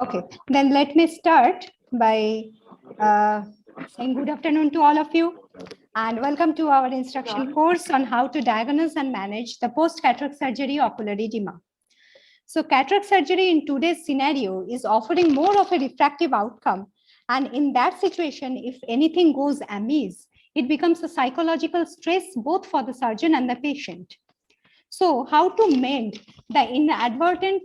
Okay, then let me start by saying good afternoon to all of you and welcome to our instruction course on how to diagnose and manage the post-cataract surgery ocular edema. So cataract surgery in today's scenario is offering more of a refractive outcome. And in that situation, if anything goes amiss, it becomes a psychological stress both for the surgeon and the patient. So how to mend the inadvertent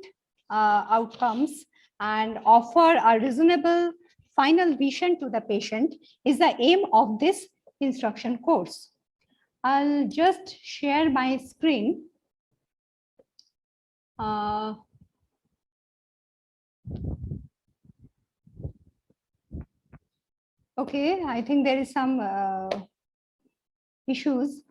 outcomes and offer a reasonable final vision to the patient is the aim of this instruction course. I'll just share my screen. Okay, I think there is some issues.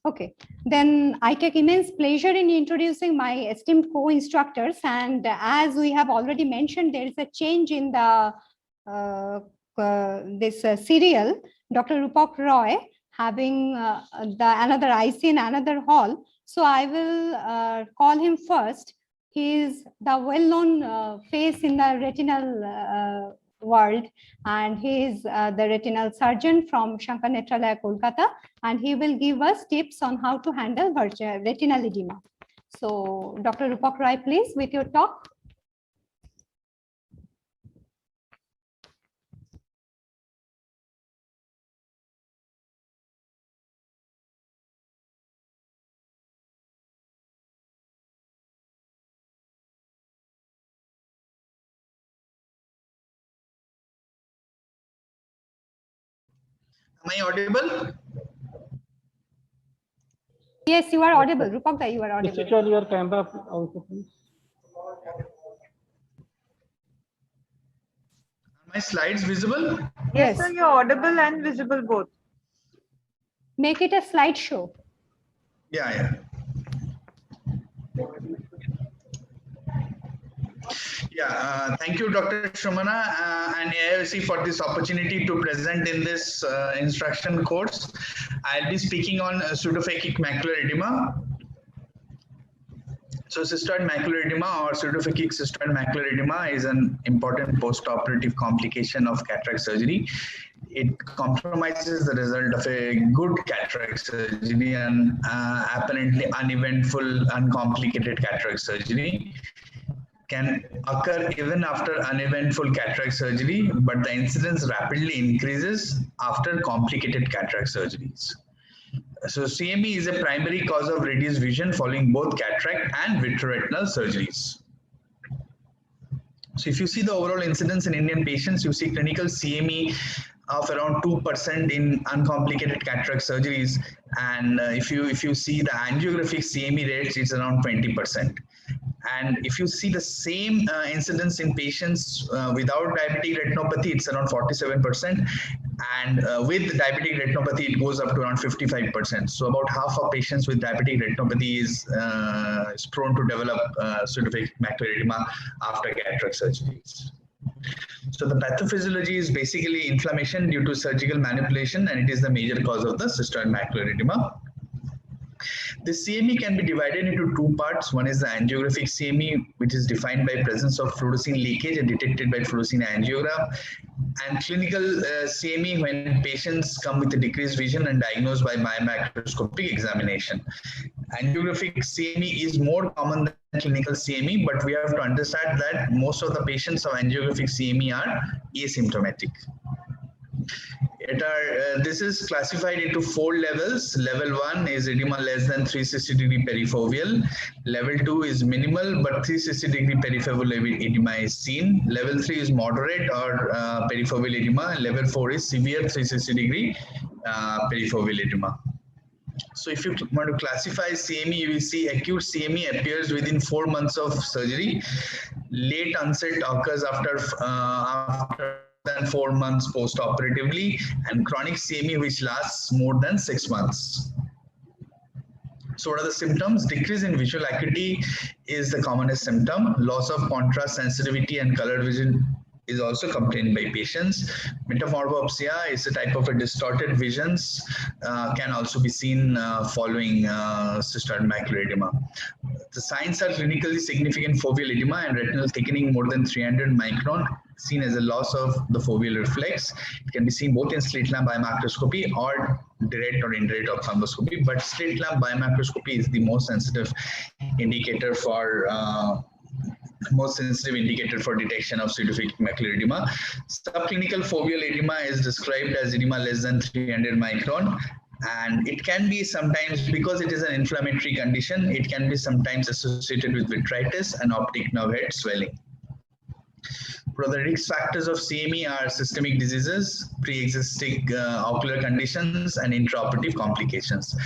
Okay, then I take immense pleasure in introducing my esteemed co-instructors, and as we have already mentioned, there is a change in the serial. Dr. Rupak Roy having another IC in another hall, so I will call him first. He is the well-known face in the retinal world, and he is the retinal surgeon from Shankar Netralaya, Kolkata, and he will give us tips on how to handle retinal edema. So, Dr. Rupak Roy, please, with your talk. Am I audible? Yes, you are audible. Rupak, you are audible. Switch on your camera also, please. Are my slides visible? Yes, sir, you're audible and visible both. Make it a slideshow. Yeah. Thank you, Dr. Sumana and AIOC for this opportunity to present in this instruction course. I'll be speaking on pseudophakic macular edema. So cystoid macular edema or pseudophakic cystoid macular edema is an important post-operative complication of cataract surgery. It compromises the result of a good cataract surgery and apparently uneventful, uncomplicated cataract surgery. Can occur even after uneventful cataract surgery, but the incidence rapidly increases after complicated cataract surgeries. So CME is a primary cause of reduced vision following both cataract and vitreoretinal surgeries. So if you see the overall incidence in Indian patients, you see clinical CME of around 2% in uncomplicated cataract surgeries, and if you see the angiographic CME rates, it's around 20%. And if you see the same incidence in patients without diabetic retinopathy, it's around 47%, and with diabetic retinopathy, it goes up to around 55%. So about half of patients with diabetic retinopathy is prone to develop pseudophakic macular edema after cataract surgeries. So the pathophysiology is basically inflammation due to surgical manipulation, and it is the major cause of the cystoid macular edema. The CME can be divided into two parts. One is the angiographic CME, which is defined by presence of fluorescein leakage and detected by fluorescein angiogram, and clinical CME when patients come with a decreased vision and diagnosed by biomicroscopic examination. Angiographic CME is more common than clinical CME, but we have to understand that most of the patients of angiographic CME are asymptomatic. This is classified into 4 levels. Level 1 is edema less than 360° perifoveal. Level 2 is minimal, but 360° perifoveal edema is seen. Level 3 is moderate or perifoveal edema. Level 4 is severe 360° perifoveal edema. So if you want to classify CME, you will see acute CME appears within 4 months of surgery. Late onset occurs after than 4 months post-operatively, and chronic CME which lasts more than 6 months. So what are the symptoms? Decrease in visual acuity is the commonest symptom. Loss of contrast, sensitivity and color vision is also complained by patients. Metamorphopsia is a type of a distorted visions, can also be seen following cystoid macular edema. The signs are clinically significant foveal edema and retinal thickening more than 300 micron, seen as a loss of the foveal reflex. It can be seen both in slit lamp biomicroscopy or direct or indirect ophthalmoscopy, but slit lamp biomicroscopy is the most sensitive indicator for detection of pseudophysic macular edema. Subclinical foveal edema is described as edema less than 300 micron, and it can be sometimes, because it is an inflammatory condition, it can be sometimes associated with vitritis and optic nerve head swelling. The risk factors of CME are systemic diseases, pre-existing ocular conditions, and intraoperative complications.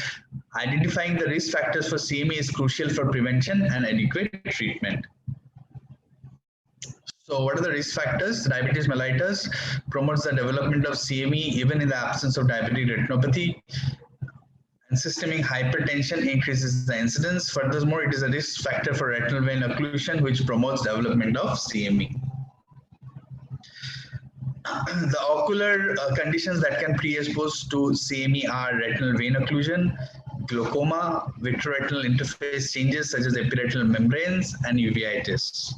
Identifying the risk factors for CME is crucial for prevention and adequate treatment. So what are the risk factors? Diabetes mellitus promotes the development of CME even in the absence of diabetic retinopathy. And systemic hypertension increases the incidence. Furthermore, it is a risk factor for retinal vein occlusion, which promotes development of CME. The ocular conditions that can predispose to CME are retinal vein occlusion, glaucoma, vitreoretinal interface changes such as epiretinal membranes, and uveitis.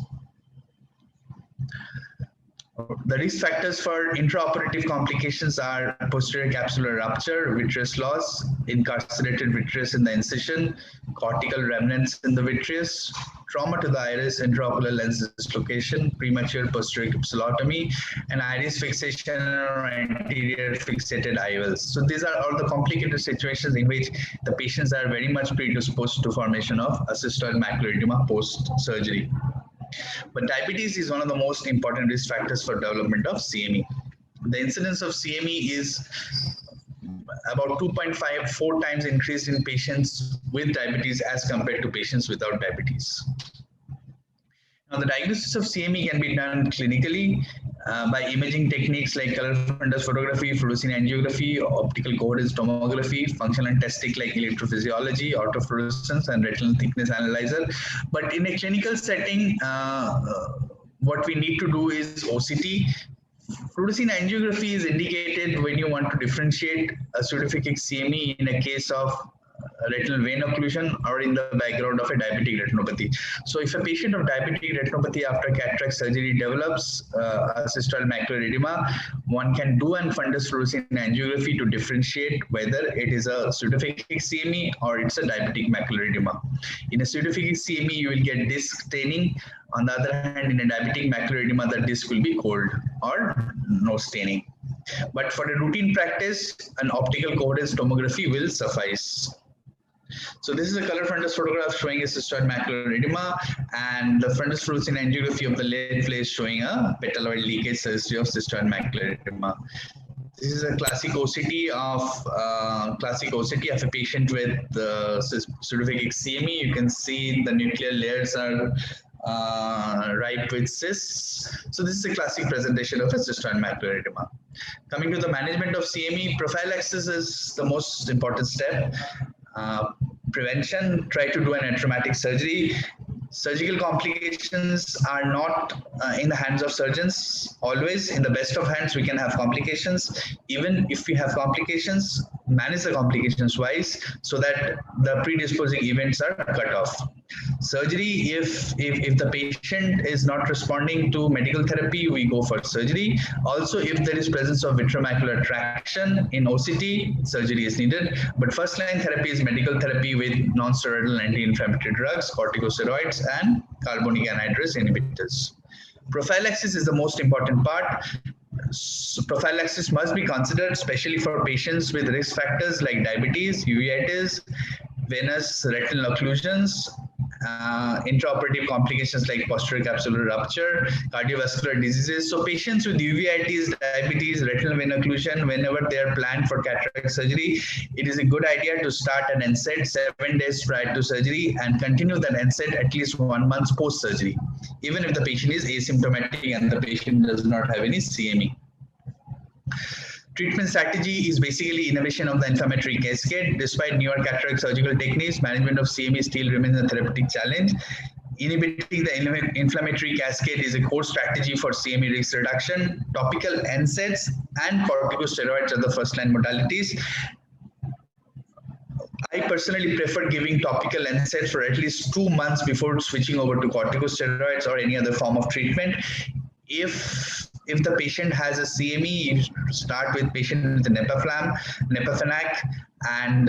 The risk factors for intraoperative complications are posterior capsular rupture, vitreous loss, incarcerated vitreous in the incision, cortical remnants in the vitreous, trauma to the iris, intraocular lens dislocation, premature posterior capsulotomy, and iris fixation or anterior fixated IOLs. So these are all the complicated situations in which the patients are very much predisposed to formation of a cystoid macular edema post-surgery. But diabetes is one of the most important risk factors for development of CME. The incidence of CME is about 2.54 times increase in patients with diabetes as compared to patients without diabetes. Now, the diagnosis of CME can be done clinically by imaging techniques like color fundus photography, fluorescein angiography, optical coherence tomography, functional and testing like electrophysiology, autofluorescence, and retinal thickness analyzer. But in a clinical setting, what we need to do is OCT. Fluorescein angiography is indicated when you want to differentiate a pseudophysic CME in a case of retinal vein occlusion or in the background of a diabetic retinopathy. So if a patient of diabetic retinopathy after cataract surgery develops a cystoid macular edema, one can do an fundus fluorescein angiography to differentiate whether it is a pseudophysic CME or it's a diabetic macular edema. In a pseudophysic CME, you will get disc staining. On the other hand, in a diabetic macular edema, the disc will be cold or no staining. But for a routine practice, an optical coherence tomography will suffice. So this is a color fundus photograph showing a cystoid macular edema, and the fundus fluorescein angiography of the left place showing a petaloid leakage surgery of cystoid macular edema. This is a classic OCT of a patient with pseudophysic CME. You can see the nuclear layers are ripe with cysts. So this is a classic presentation of a cystoid macular edema. Coming to the management of CME, prophylaxis is the most important step. Prevention, try to do an atraumatic surgery. Surgical complications are not in the hands of surgeons. Always, in the best of hands, we can have complications. Even if we have complications, manage the complications wise so that the predisposing events are cut off. Surgery, if the patient is not responding to medical therapy, we go for surgery. Also, if there is presence of vitreomacular traction in OCT, surgery is needed. But first line therapy is medical therapy with non-steroidal anti-inflammatory drugs, corticosteroids, and carbonic anhydrase inhibitors. Prophylaxis is the most important part. So prophylaxis must be considered, especially for patients with risk factors like diabetes, uveitis, venous retinal occlusions, intraoperative complications like posterior capsular rupture, cardiovascular diseases. So patients with uveitis, diabetes, retinal vein occlusion, whenever they are planned for cataract surgery, it is a good idea to start an NSAID 7 days prior to surgery and continue that NSAID at least 1 month post-surgery, even if the patient is asymptomatic and the patient does not have any CME. Treatment strategy is basically inhibition of the inflammatory cascade. Despite newer cataract surgical techniques, management of CME still remains a therapeutic challenge. Inhibiting the inflammatory cascade is a core strategy for CME risk reduction. Topical NSAIDs and corticosteroids are the first-line modalities. I personally prefer giving topical NSAIDs for at least 2 months before switching over to corticosteroids or any other form of treatment. If the patient has a CME, you start with patient with a Nepaflac, and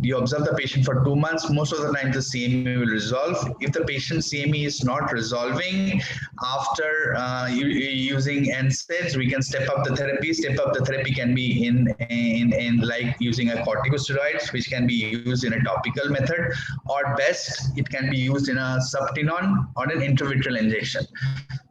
you observe the patient for 2 months. Most of the time the CME will resolve. If the patient's CME is not resolving after using NSAIDs, we can step up the therapy. Step up the therapy can be in like using a corticosteroids, which can be used in a topical method, or best it can be used in a subtenon or an intravitreal injection.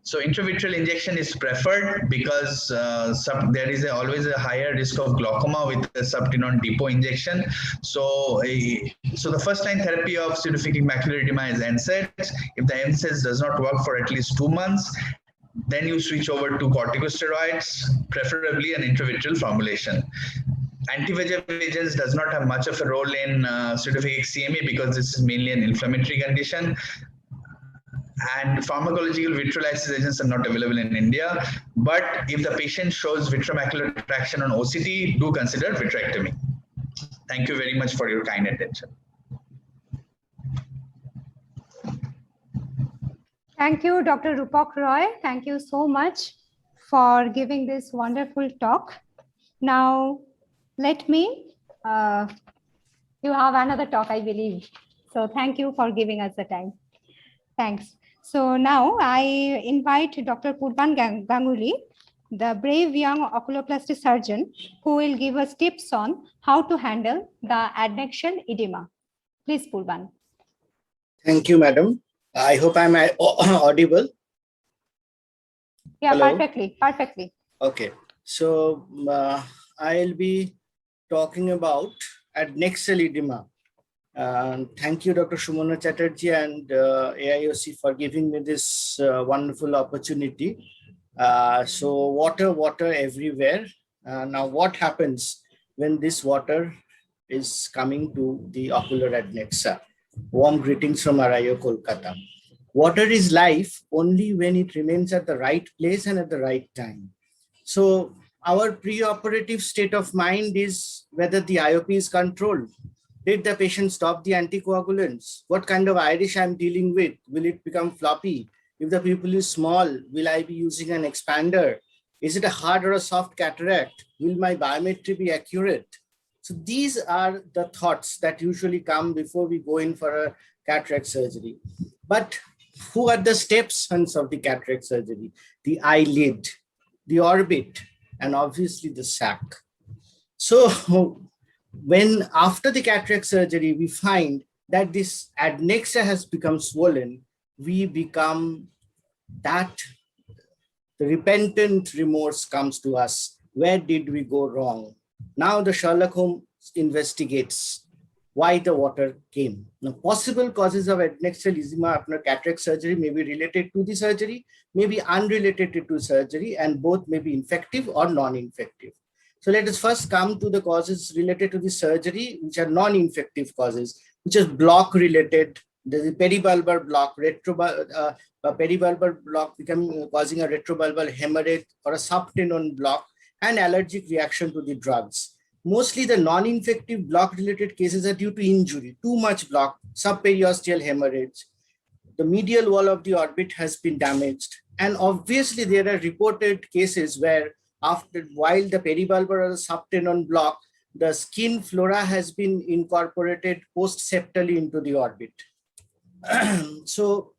So intravitreal injection is preferred because there is always a higher risk of glaucoma with the subtenon depot injection. So the first line therapy of pseudophakic macular edema is NSAIDs. If the NSAIDs does not work for at least 2 months, then you switch over to corticosteroids, preferably an intravitreal formulation. Anti-VEGF agents does not have much of a role in pseudophakic CME because this is mainly an inflammatory condition. And pharmacological vitreolysis agents are not available in India. But if the patient shows vitreomacular traction on OCT, do consider vitrectomy. Thank you very much for your kind attention. Thank you, Dr. Rupak Roy. Thank you so much for giving this wonderful talk. Now, let me, you have another talk, I believe. So thank you for giving us the time. Thanks. So now I invite Dr. Purban Ganguly, the brave young oculoplastic surgeon, who will give us tips on how to handle the adnexal edema. Please, Purban. Thank you, madam. I hope I'm audible. Yeah, Hello? perfectly. Okay. So I'll be talking about adnexal edema. Thank you, Dr. Sumana Chatterjee and AIOC for giving me this wonderful opportunity. So water everywhere. Now what happens when this water is coming to the ocular adnexa? Warm greetings from AIOC, Kolkata. Water is life only when it remains at the right place and at the right time. So our preoperative state of mind is whether the IOP is controlled. Did the patient stop the anticoagulants? What kind of iris I'm dealing with? Will it become floppy? If the pupil is small, will I be using an expander? Is it a hard or a soft cataract? Will my biometry be accurate? So these are the thoughts that usually come before we go in for a cataract surgery. But who are the steps of the cataract surgery? The eyelid, the orbit, and obviously the sac. So when after the cataract surgery, we find that this adnexa has become swollen, we become that the repentant remorse comes to us. Where did we go wrong? Now the Sherlock Holmes investigates why the water came. Now, possible causes of adnexal edema after cataract surgery may be related to the surgery, may be unrelated to surgery, and both may be infective or non-infective. So let us first come to the causes related to the surgery, which are non-infective causes, which is block related. The peribulbar block, peribulbar block causing a retrobulbar hemorrhage or a subtenon block, and allergic reaction to the drugs. Mostly the non-infective block related cases are due to injury, too much block, subperiosteal hemorrhage. The medial wall of the orbit has been damaged. And obviously there are reported cases where while the peribulbar or the subtenon block, the skin flora has been incorporated post-septally into the orbit. So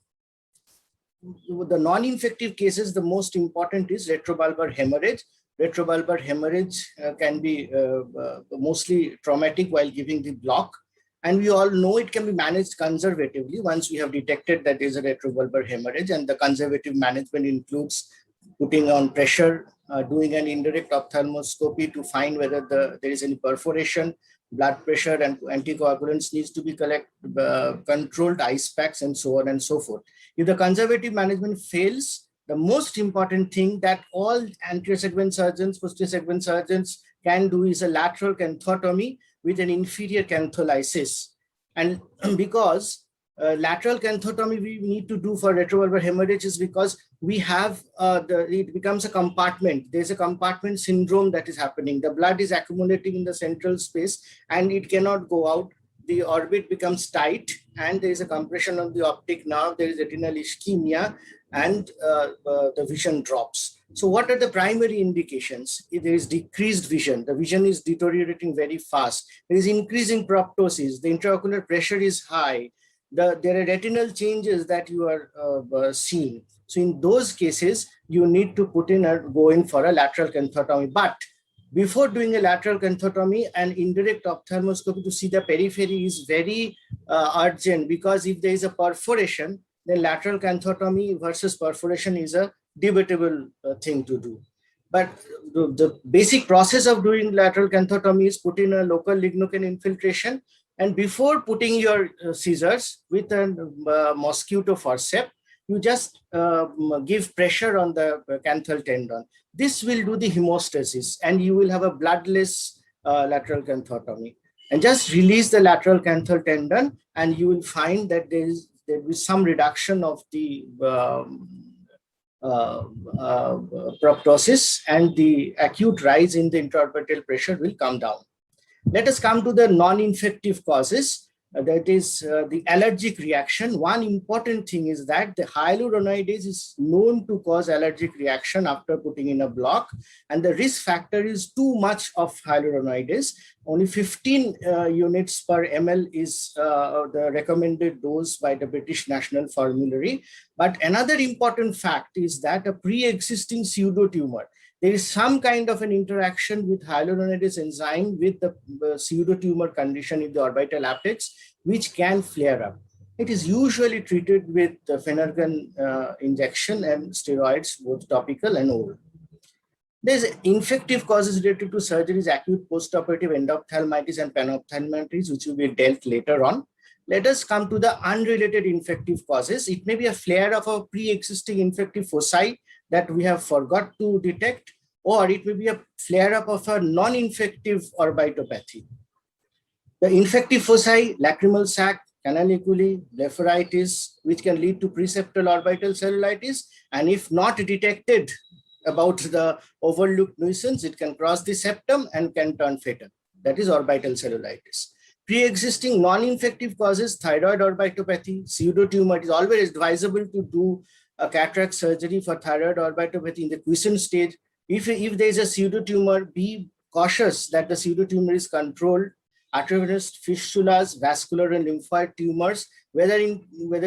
the non-infective cases, the most important is retrobulbar hemorrhage. Retrobulbar hemorrhage can be mostly traumatic while giving the block. And we all know it can be managed conservatively once we have detected that there is a retrobulbar hemorrhage, and the conservative management includes putting on pressure, doing an indirect ophthalmoscopy to find whether there is any perforation, blood pressure and anticoagulants needs to be controlled, ice packs, and so on and so forth. If the conservative management fails, the most important thing that all anterior segment surgeons, posterior segment surgeons can do is a lateral canthotomy with an inferior cantholysis. And because lateral canthotomy we need to do for retrobulbar hemorrhage is because we have it becomes a compartment. There's a compartment syndrome that is happening. The blood is accumulating in the central space and it cannot go out. The orbit becomes tight and there is a compression of the optic nerve. There is retinal ischemia and the vision drops. So what are the primary indications? There is decreased vision. The vision is deteriorating very fast. There is increasing proptosis. The intraocular pressure is high. There are retinal changes that you are seeing. So in those cases, you need to go in for a lateral canthotomy. But before doing a lateral canthotomy, an indirect ophthalmoscopy to see the periphery is very urgent, because if there is a perforation, then lateral canthotomy versus perforation is a debatable thing to do. But the basic process of doing lateral canthotomy is put in a local lignocaine infiltration. And before putting your scissors with a mosquito forceps, you just give pressure on the canthal tendon. This will do the hemostasis and you will have a bloodless lateral canthotomy. And just release the lateral canthal tendon and you will find that there will be some reduction of the proptosis and the acute rise in the intraorbital pressure will come down. Let us come to the non-infective causes. That is the allergic reaction. One important thing is that the hyaluronidase is known to cause allergic reaction after putting in a block, and the risk factor is too much of hyaluronidase. Only 15 units per ml is the recommended dose by the British National Formulary. But another important fact is that a pre-existing pseudotumor, there is some kind of an interaction with hyaluronidase enzyme with the pseudotumor condition in the orbital apex, which can flare up. It is usually treated with the Phenergan injection and steroids, both topical and oral. There's infective causes related to surgeries, acute postoperative endophthalmitis and panophthalmitis, which will be dealt later on. Let us come to the unrelated infective causes. It may be a flare of a pre-existing infective foci that we have forgot to detect, or it may be a flare-up of a non-infective orbitopathy. The infective foci, lacrimal sac, canaliculi, blepharitis, which can lead to preseptal orbital cellulitis, and if not detected about the overlooked nuisance, it can cross the septum and can turn fatal. That is orbital cellulitis. Pre-existing non-infective causes, thyroid orbitopathy, pseudotumor. It is always advisable to do a cataract surgery for thyroid orbitopathy in the quiescent stage. If there is a pseudotumor, be cautious that the pseudotumor is controlled. Arteriovenous fistulas, vascular and lymphoid tumors, whether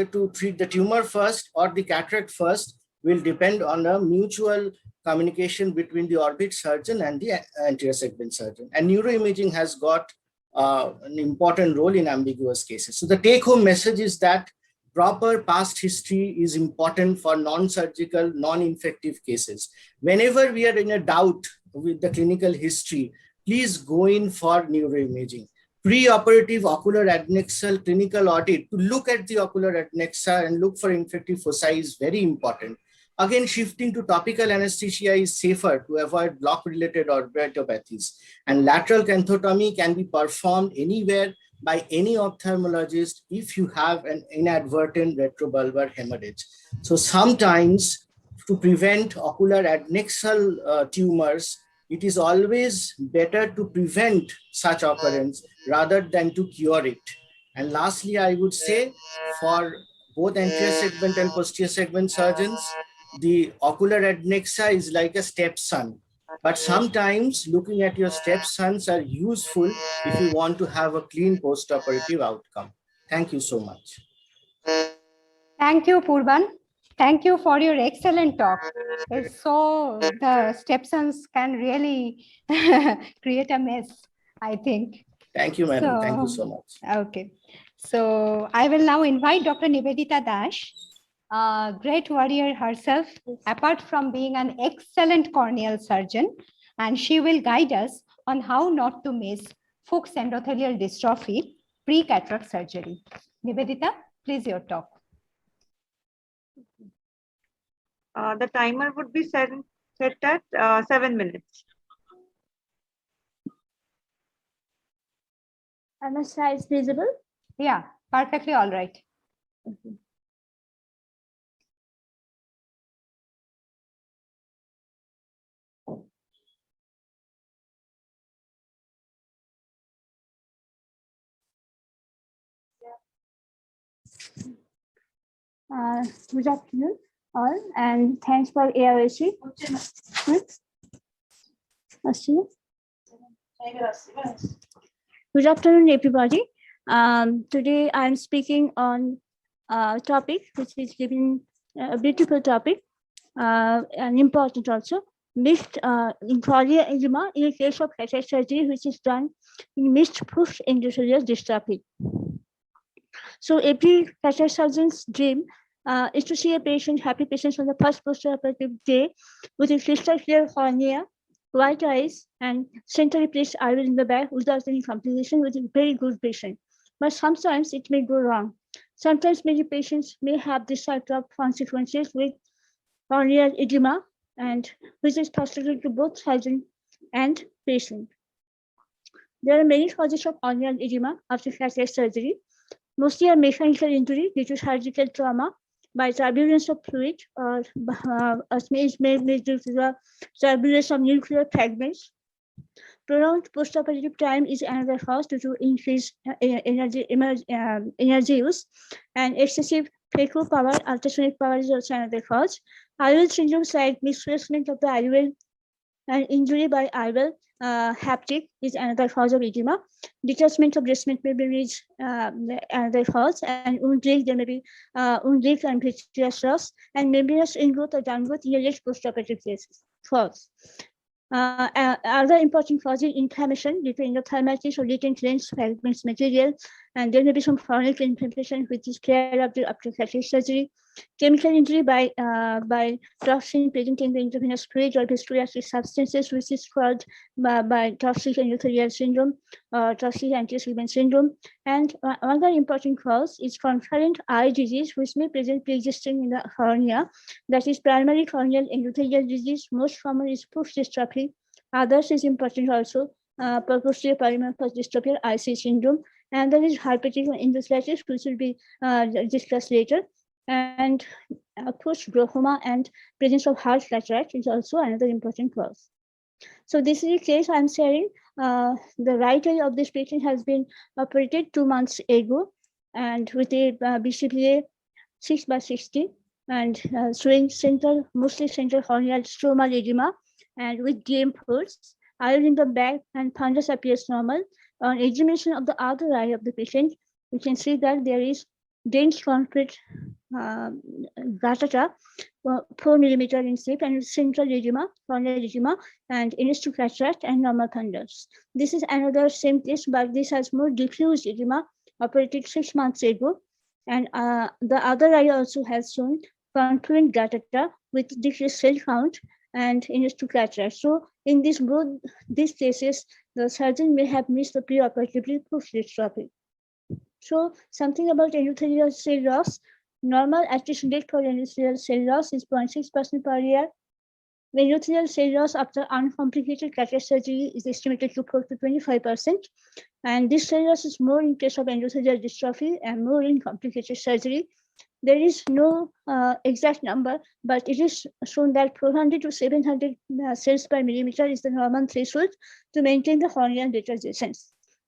to treat the tumor first or the cataract first will depend on a mutual communication between the orbit surgeon and the anterior segment surgeon. And neuroimaging has got an important role in ambiguous cases. So the take-home message is that proper past history is important for non-surgical, non-infective cases. Whenever we are in a doubt with the clinical history, please go in for neuroimaging. Pre-operative ocular adnexal clinical audit to look at the ocular adnexa and look for infective foci is very important. Again, shifting to topical anesthesia is safer to avoid block-related orbitopathies. And lateral canthotomy can be performed anywhere by any ophthalmologist if you have an inadvertent retrobulbar hemorrhage. So sometimes to prevent ocular adnexal tumors, it is always better to prevent such occurrence rather than to cure it. And lastly, I would say for both anterior segment and posterior segment surgeons, the ocular adnexa is like a stepson. But sometimes looking at your stepsons are useful if you want to have a clean postoperative outcome. Thank you so much. Thank you, Purban. Thank you for your excellent talk. So the stepsons can really create a mess, I think. Thank you, madam. Thank you so much. Okay. So I will now invite Dr. Nivedita Dash, a great warrior herself, apart from being an excellent corneal surgeon, and she will guide us on how not to miss Fuchs endothelial dystrophy pre-cataract surgery. Nivedita, please your talk. The timer would be set at 7 minutes. Am I size visible? Yeah, perfectly all right. Okay. Good afternoon, all, and thanks for AIOC. Good afternoon, everybody. Today I'm speaking on a topic which is given a beautiful topic and important also. Mixed in corneal edema in a case of cataract surgery, which is done in mixed post endothelial dystrophy. So every cataract surgeon's dream is to see a patient, happy patient on the first postoperative day with a crystal clear cornea, white eyes, and centrally placed eyelid in the back without any complication with a very good patient. But sometimes it may go wrong. Sometimes many patients may have this type of consequences with corneal edema, and which is frustrating to both surgeon and patient. There are many causes of corneal edema after cataract surgery. Mostly a mechanical injury due to surgical trauma by turbulence of fluid or may due to the turbulence of nuclear fragments. Prolonged postoperative time is another cause due to increased energy use, and excessive phaco power, ultrasonic power is also another cause. IOL syndromes like misplacement of the IOL and injury by IOL haptic is another cause of edema. Detachment of breastplate may be another cause, and wound leak, there may be wound leak and vitreous loss, and membranous ingrowth or downgrowth in a late postoperative cases. Cause. Other important causes inflammation due to endophthalmitis or latent lens fragments material, and there may be some chronic inflammation which is clear after cataract surgery. Chemical injury by toxin present in the intravenous fluid or viscoelastic substances, which is called by toxic endothelial syndrome or toxic anti-segment syndrome. And another important cause is concurrent eye disease, which may present pre-existing in the cornea. That is primary corneal endothelial disease. Most common is puff dystrophy. Others is important also, posterior polymorphous dystrophy, IC syndrome. And there is hypertrophic endothelitis, which will be discussed later. And of course, glaucoma and presence of hard cataract is also another important cause. So this is a case I'm sharing. The right eye of this patient has been operated 2 months ago, and with a BCVA 6/60, and showing mostly central corneal stromal edema, and with DM folds. Eyelid in the back and fundus appears normal. On examination of the other eye of the patient, we can see that there is dense concrete gatata, 4 millimeter in shape, and central edema, corneal edema, and NS2 cataract and normal fundus. This is another same case, but this has more diffuse edema, operated 6 months ago. And the other eye also has shown confluent gatata with decreased cell count and NS2 cataract. So in both these cases, the surgeon may have missed the preoperatively post dystrophy. So something about endothelial cell loss. Normal attrition rate for endothelial cell loss is 0.6% per year. The endothelial cell loss after uncomplicated cataract surgery is estimated to 4 to 25%. And this cell loss is more in case of endothelial dystrophy and more in complicated surgery. There is no exact number, but it is shown that 400 to 700 cells per millimeter is the normal threshold to maintain the corneal deterioration.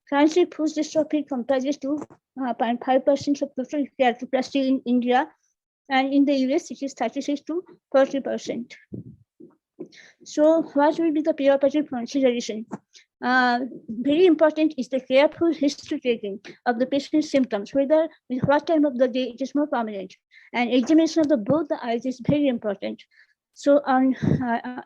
Currently, post dystrophy comprises 2.5% of total keratoplasty in India, and in the US, it is 36 to 40%. So, what will be the preoperative consideration? Very important is the careful history taking of the patient's symptoms, whether with what time of the day it is more prominent, and examination of both the eyes is very important. So on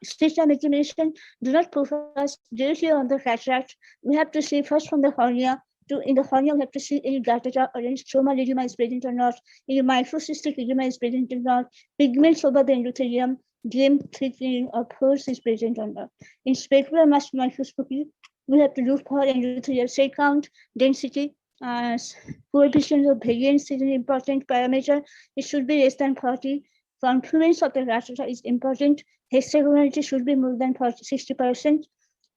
stitch-time examination, do not focus directly on the cataract. We have to see first from the cornea. In the cornea, we have to see any gatata or any stromal edema is present or not, any microcystic edema is present or not, pigments over the endothelium, dim thickening or pores is present or not. In specular mass microscopy, we have to look for endothelial cell count, density, coefficient of variance is an important parameter. It should be less than 40. Confluence of the gatata is important. Hexagonality should be more than 60%.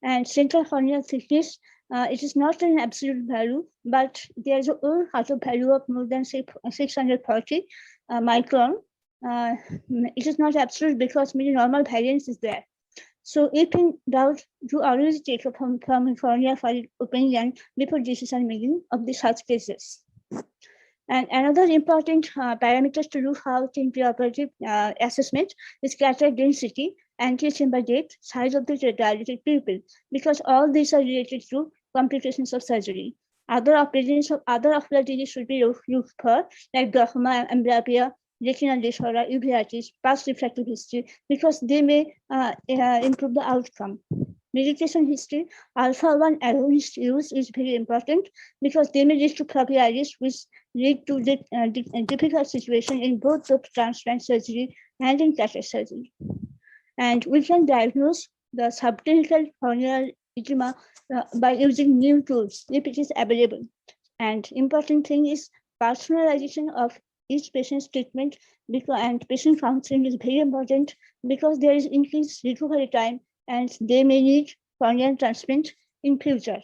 And central corneal thickness It is not an absolute value, but there is a cutoff value of more than 640 micron. It is not absolute because many normal variance is there. So if in doubt, you always take a from cornea for opinion before decision making of the such cases. And another important parameters to do out in preoperative assessment is cataract density, antechamber depth, size of the dilated pupil, because all these are related to complications of surgery. Other ocular diseases should be looked for, like glaucoma, amblyopia, retinal disorder, uveitis, past refractive history, because they may improve the outcome. Medication history, alpha-1 agonist use is very important because they may lead to prophylaxis, which lead to the difficult situation in both the transplant surgery and in cataract surgery. And we can diagnose the subclinical corneal edema by using new tools if it is available. And important thing is personalization of each patient's treatment, and patient counseling is very important because there is increased recovery time and they may need corneal transplant in future.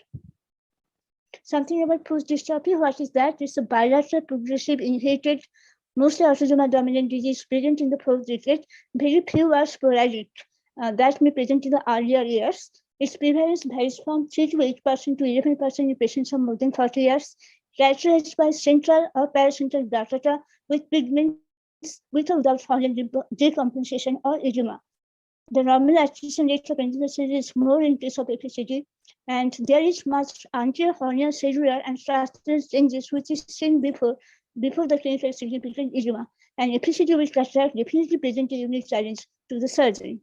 Something about post-dystrophy, what is that? It's a bilateral progressive inherited, mostly autosomal dominant disease present in the fourth decade. Very few are sporadic that may present in the earlier years. Its prevalence varies from 3 to 8% to 11% in patients of more than 40 years, characterized by central or paracentral glutatata with pigments with or without corneal decompensation or edema. The normal attrition rate of endothelium is more in case of FCD, and there is much anterior corneal cellular and structural changes which is seen before the clinical significant edema. And FCD with cataract definitely present a unique challenge to the surgery.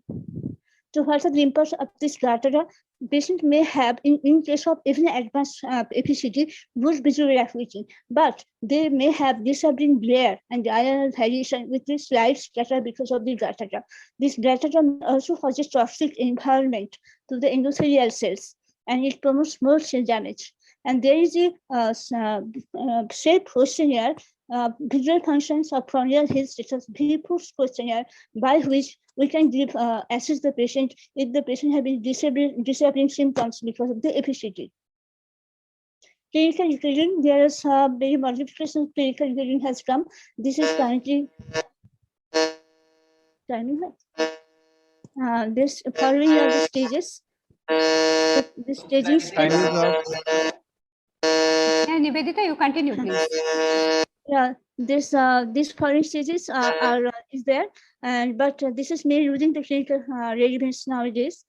So what are the impulse of this glutatata? Patient may have, in case of even advanced FCD, good visual acuity, but they may have disabling glare and diurnal variation with this light scatter because of the glutatata. This glutatata also causes toxic environment to the endothelial cells, and it promotes more cell damage. And there is a shape questionnaire, visual functions of corneal health status, VFOS questionnaire, by which we can assess the patient if the patient has been disabling symptoms because of the FCD. Clinical reading, there is very modification of clinical reading has come. This is currently timing. This following are the stages. The staging steps. Yeah, Nivedita, you continue, please. Yeah, these following stages is there, but this is made using the clinical relevance nowadays.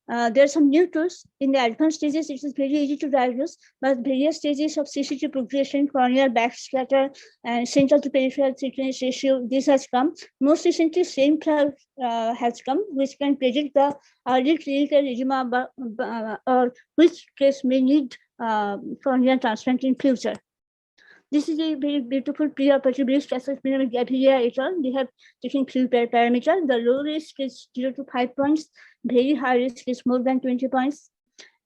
There are some new tools in the advanced stages. It is very easy to diagnose, but various stages of CCT progression, corneal backscatter, and central to peripheral thickness ratio. This has come. Most recently, same cloud has come, which can predict the early clinical edema or which case may need corneal transplant in future. This is a very beautiful preoperative risk assessment of Gaviria et al. They have taken few parameters. The low risk is 0 to 5 points. Very high risk is more than 20 points.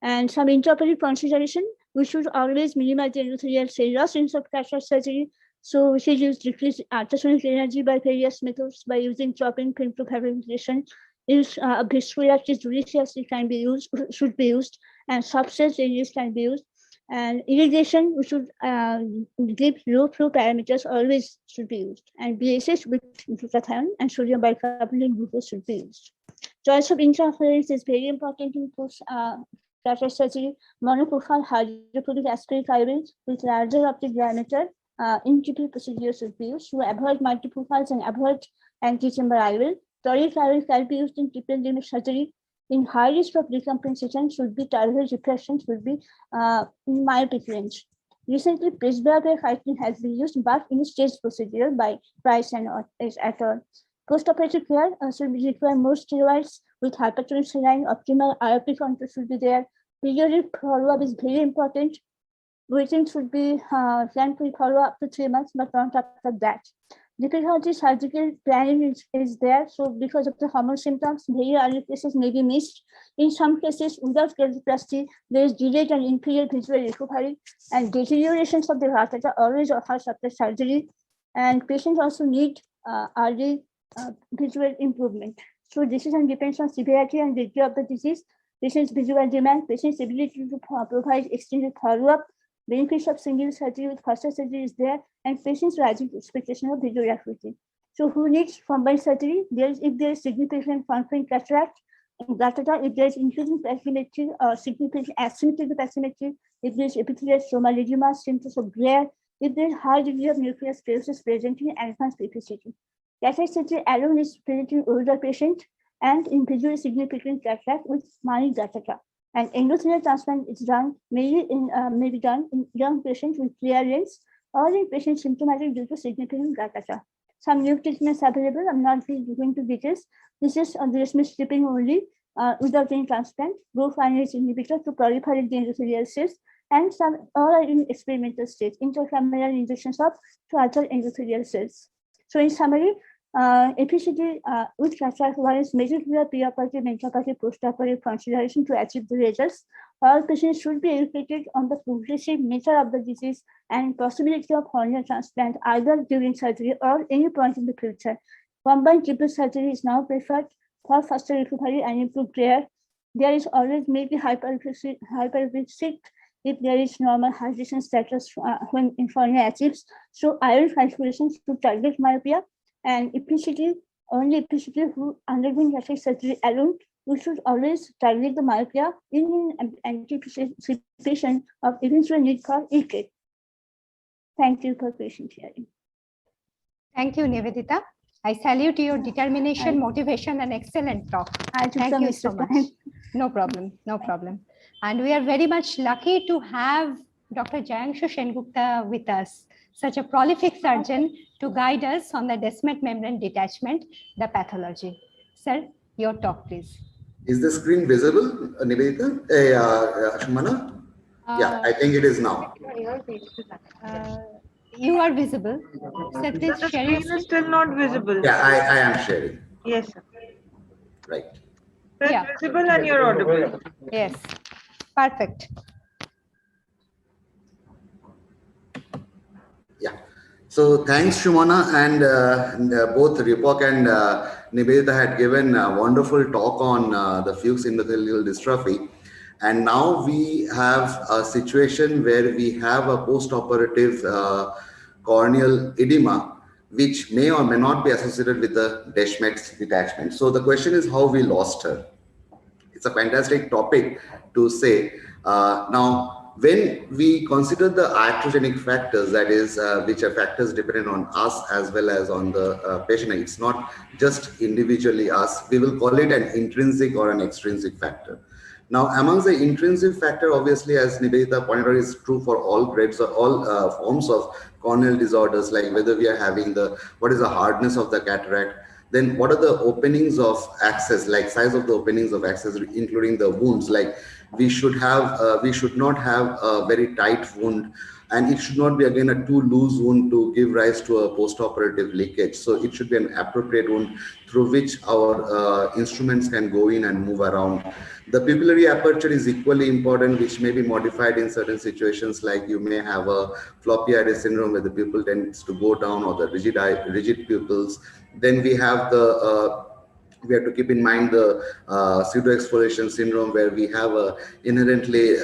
And some intraoperative consideration, we should always minimize the endothelial cell loss in cataract surgery. So we should use decreased ultrasonic energy by various methods, by using chopping, film to fabrication. Use viscoelastic judiciously can be used, should be used, and substrate ranges can be used. And irrigation, we should give low flow parameters always should be used. And BSH with glutathione and sodium bicarbonate glucose should be used. Choice of interference is very important in post cataract surgery. Monoprofile hydrophilic aspiric IOLs with larger optic diameter in TP procedure should be used to avoid multiprofiles and avoid antechamber IOL. Toric IOL can be used in triple limit surgery. In high risk of decompensation should be target refraction should be in myopic range. Recently, presbyopia fighting has been used, but in stage procedure by Price and et al. Postoperative care should require more steroids with hypertonic saline. Optimal IOP control should be there. Periodic follow-up is very important. Waiting should be can follow up to 3 months, but not after that. Difficulty surgical planning is there. So because of the common symptoms, very early cases may be missed. In some cases, without keratoplasty, there is delayed and inferior visual recovery, and deteriorations of the glutatata always occurs after surgery. And patients also need early visual improvement. So decision depends on severity and degree of the disease. patient's visual demand, patient's ability to provide extended follow-up, benefits of single surgery with faster surgery is there, and patient's rising expectation of visual acuity. So who needs combined surgery? If there is significant confirmed cataract, if there is increasing asymmetry or significant asymmetric asymmetry, if there is epithelial stromal edema, symptoms of glare, if there is high degree of nuclear sclerosis present in advanced PPCT. Cataract surgery alone is present in older patient and in visually significant cataract with minor cataract. And endothelial transplant is done may be done in young patients with clear lens or in patients symptomatic due to significant cataract. Some new treatments available. I'm not going to details. This is on the Smith stripping only without any transplant. Growth kinase inhibitor to proliferate the endothelial cells, and some all are in experimental stage. Intracameral injections of to alter endothelial cells. So in summary, efficiency with cataract is measured via preoperative, intraoperative, postoperative consideration to achieve the results. All patients should be educated on the progressive nature of the disease and possibility of corneal transplant either during surgery or any point in the future. Combined triple surgery is now preferred for faster recovery and improved care. There is always maybe hypervisit if there is normal hydration status when cornea achieves. So iron calculations to target myopia and EPCT, only EPCT who undergoing cataract surgery alone, we should always target the myopia in anticipation of eventual need for EK. Thank you for patient hearing. Thank you, Nivedita. I salute your determination, motivation, and excellent talk. Thank you so much. No problem, no problem. And we are very much lucky to have Dr. Jayanshu Sengupta with us, such a prolific surgeon to guide us on the descemet membrane detachment, the pathology. Sir, your talk, please. Is the screen visible, Nivedita? Sumana? Yeah, I think it is now. You are visible. Sir, please The share screen your is still not visible. Yeah, I am sharing. Yes, sir. Right. So it's visible and you're audible. Yes, perfect. Yeah. So thanks, Sumana, and both Ripok and Nivedita had given a wonderful talk on the Fuchs endothelial dystrophy. And now we have a situation where we have a post-operative corneal edema, which may or may not be associated with the Descemet's detachment. So the question is how we lost her. It's a fantastic topic to say. Now, when we consider the iatrogenic factors, that is, which are factors dependent on us as well as on the patient, it's not just individually us, we will call it an intrinsic or an extrinsic factor. Now, amongst the intrinsic factor, obviously, as Nivedita pointed out, is true for all grades or all forms of corneal disorders, like whether we are having what is the hardness of the cataract, then what are the openings of access, like size of the openings of access, including the wounds, like we should not have a very tight wound, and it should not be again a too loose wound to give rise to a post-operative leakage. So it should be an appropriate wound through which our instruments can go in and move around. The pupillary aperture is equally important, which may be modified in certain situations, like you may have a floppy iris syndrome where the pupil tends to go down, or the rigid pupils. Then we have we have to keep in mind the pseudo-exfoliation syndrome, where we have a inherently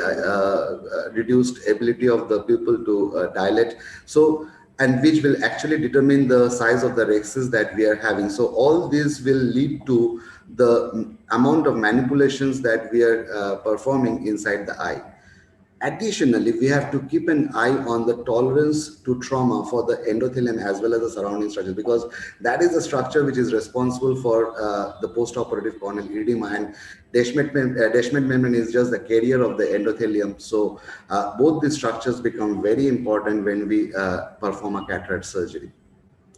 reduced ability of the pupil to dilate. So, and which will actually determine the size of the rhexis that we are having. So all this will lead to the amount of manipulations that we are performing inside the eye. Additionally, we have to keep an eye on the tolerance to trauma for the endothelium as well as the surrounding structures, because that is the structure which is responsible for the post-operative corneal edema, and Descemet membrane is just the carrier of the endothelium. So both these structures become very important when we perform a cataract surgery.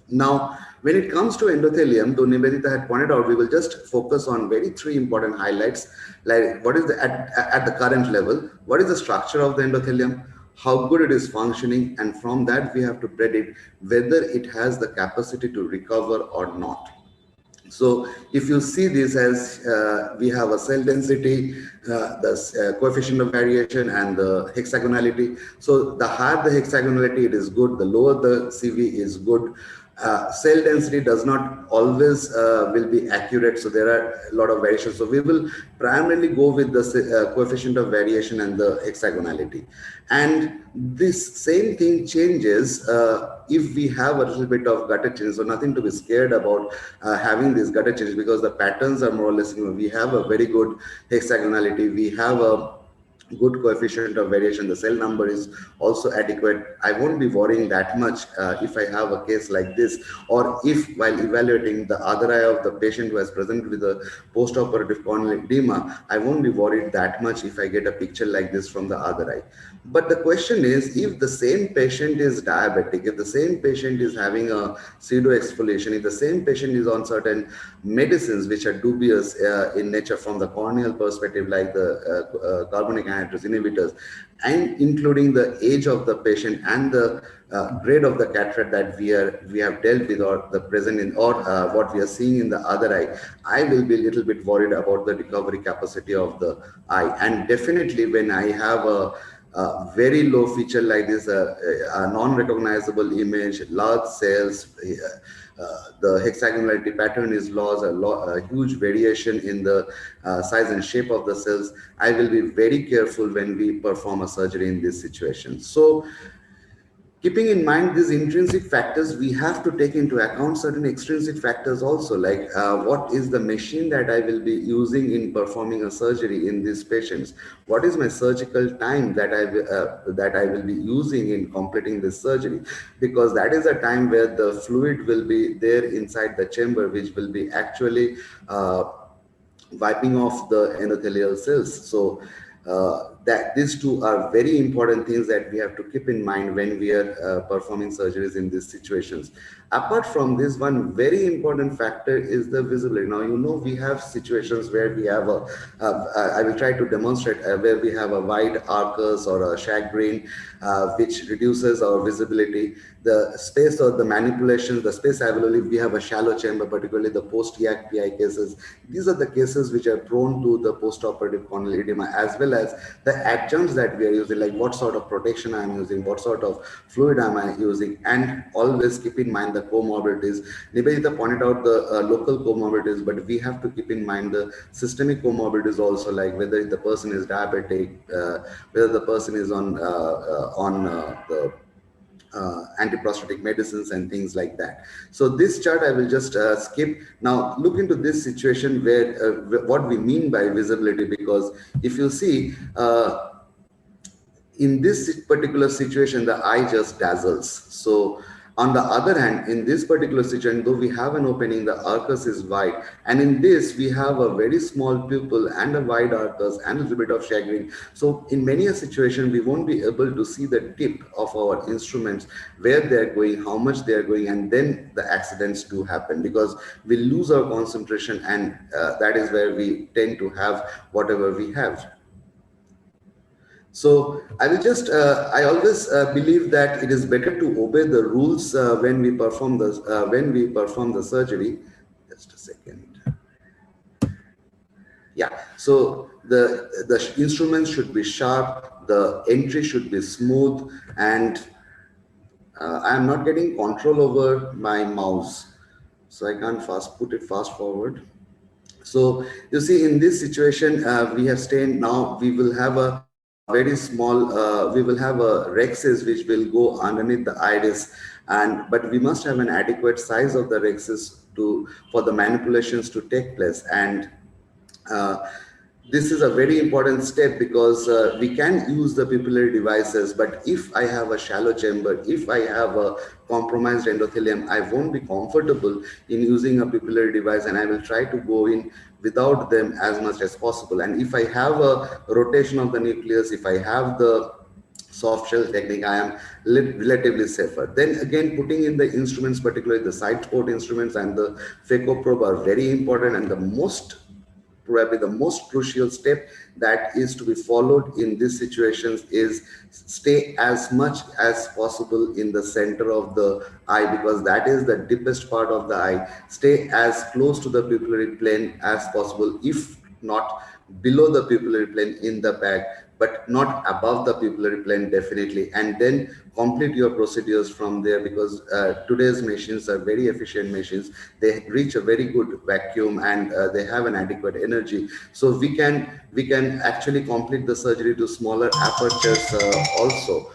Now, when it comes to endothelium, though Nivedita had pointed out, we will just focus on three important highlights, like what is at the current level, what is the structure of the endothelium, how good it is functioning, and from that we have to predict whether it has the capacity to recover or not. So if you see this as we have a cell density, the coefficient of variation, and the hexagonality. So the higher the hexagonality, it is good. The lower the CV is good. cell density does not always will be accurate, so there are a lot of variations. So we will primarily go with the coefficient of variation and the hexagonality. And this same thing changes if we have a little bit of gutter change. So nothing to be scared about having these gutter changes, because the patterns are more or less, we have a very good hexagonality, we have a good coefficient of variation, the cell number is also adequate. I won't be worrying that much if I have a case like this, or if while evaluating the other eye of the patient who has presented with a postoperative corneal edema, I won't be worried that much if I get a picture like this from the other eye. But the question is, if the same patient is diabetic, if the same patient is having a pseudo exfoliation, if the same patient is on certain medicines which are dubious in nature from the corneal perspective, like the carbonic anhydrase inhibitors, and including the age of the patient and the grade of the cataract that we have dealt with, or the present in, or what we are seeing in the other eye, I will be a little bit worried about the recovery capacity of the eye. And definitely when I have a very low feature like this, a non-recognizable image, large cells, the hexagonality pattern is lost, a huge variation in the size and shape of the cells, I will be very careful when we perform a surgery in this situation. So keeping in mind these intrinsic factors, we have to take into account certain extrinsic factors also, like what is the machine that I will be using in performing a surgery in these patients? What is my surgical time that I will be using in completing this surgery? Because that is a time where the fluid will be there inside the chamber, which will be actually wiping off the endothelial cells. So that these two are very important things that we have to keep in mind when we are performing surgeries in these situations. Apart from this, one very important factor is the visibility. Now, we have situations where we have I will try to demonstrate where we have a wide arcus or a shagreen, which reduces our visibility. The space or the manipulations, the space available, we have a shallow chamber, particularly the post-IAC PI cases. These are the cases which are prone to the postoperative corneal edema, as well as the adjuncts that we are using, like what sort of protection I am using, what sort of fluid am I using, and always keep in mind the comorbidities. Nivedita pointed out the local comorbidities, but we have to keep in mind the systemic comorbidities also, like whether the person is diabetic, whether the person is on the antiprostatic medicines and things like that. So this chart I will just skip. Now look into this situation where what we mean by visibility, because if you see in this particular situation, the eye just dazzles. So on the other hand, in this particular situation, though we have an opening, the arcus is wide. And in this, we have a very small pupil and a wide arcus and a little bit of shagreen. So in many a situation, we won't be able to see the tip of our instruments, where they're going, how much they're going, and then the accidents do happen, because we lose our concentration, and that is where we tend to have whatever we have. So I will just, I always believe that it is better to obey the rules when we perform the surgery. Just a second. Yeah, so the instruments should be sharp, the entry should be smooth, and I am not getting control over my mouse, so I can't put it fast forward. So you see, in this situation, we have stayed. Now we will have a very small, we will have a rexis which will go underneath the iris, but we must have an adequate size of the rexis for the manipulations to take place. And this is a very important step, because we can use the pupillary devices, but if I have a shallow chamber, if I have a compromised endothelium, I won't be comfortable in using a pupillary device, and I will try to go in without them as much as possible. And if I have a rotation of the nucleus, if I have the soft shell technique, I am relatively safer. Then again, putting in the instruments, particularly the side port instruments and the phaco probe, are very important, and probably the most crucial step that is to be followed in these situations is stay as much as possible in the center of the eye, because that is the deepest part of the eye. Stay as close to the pupillary plane as possible, if not below the pupillary plane in the back. but not above the pupillary plane, definitely. And then complete your procedures from there, because today's machines are very efficient machines. They reach a very good vacuum, and they have an adequate energy. So we can actually complete the surgery to smaller apertures also,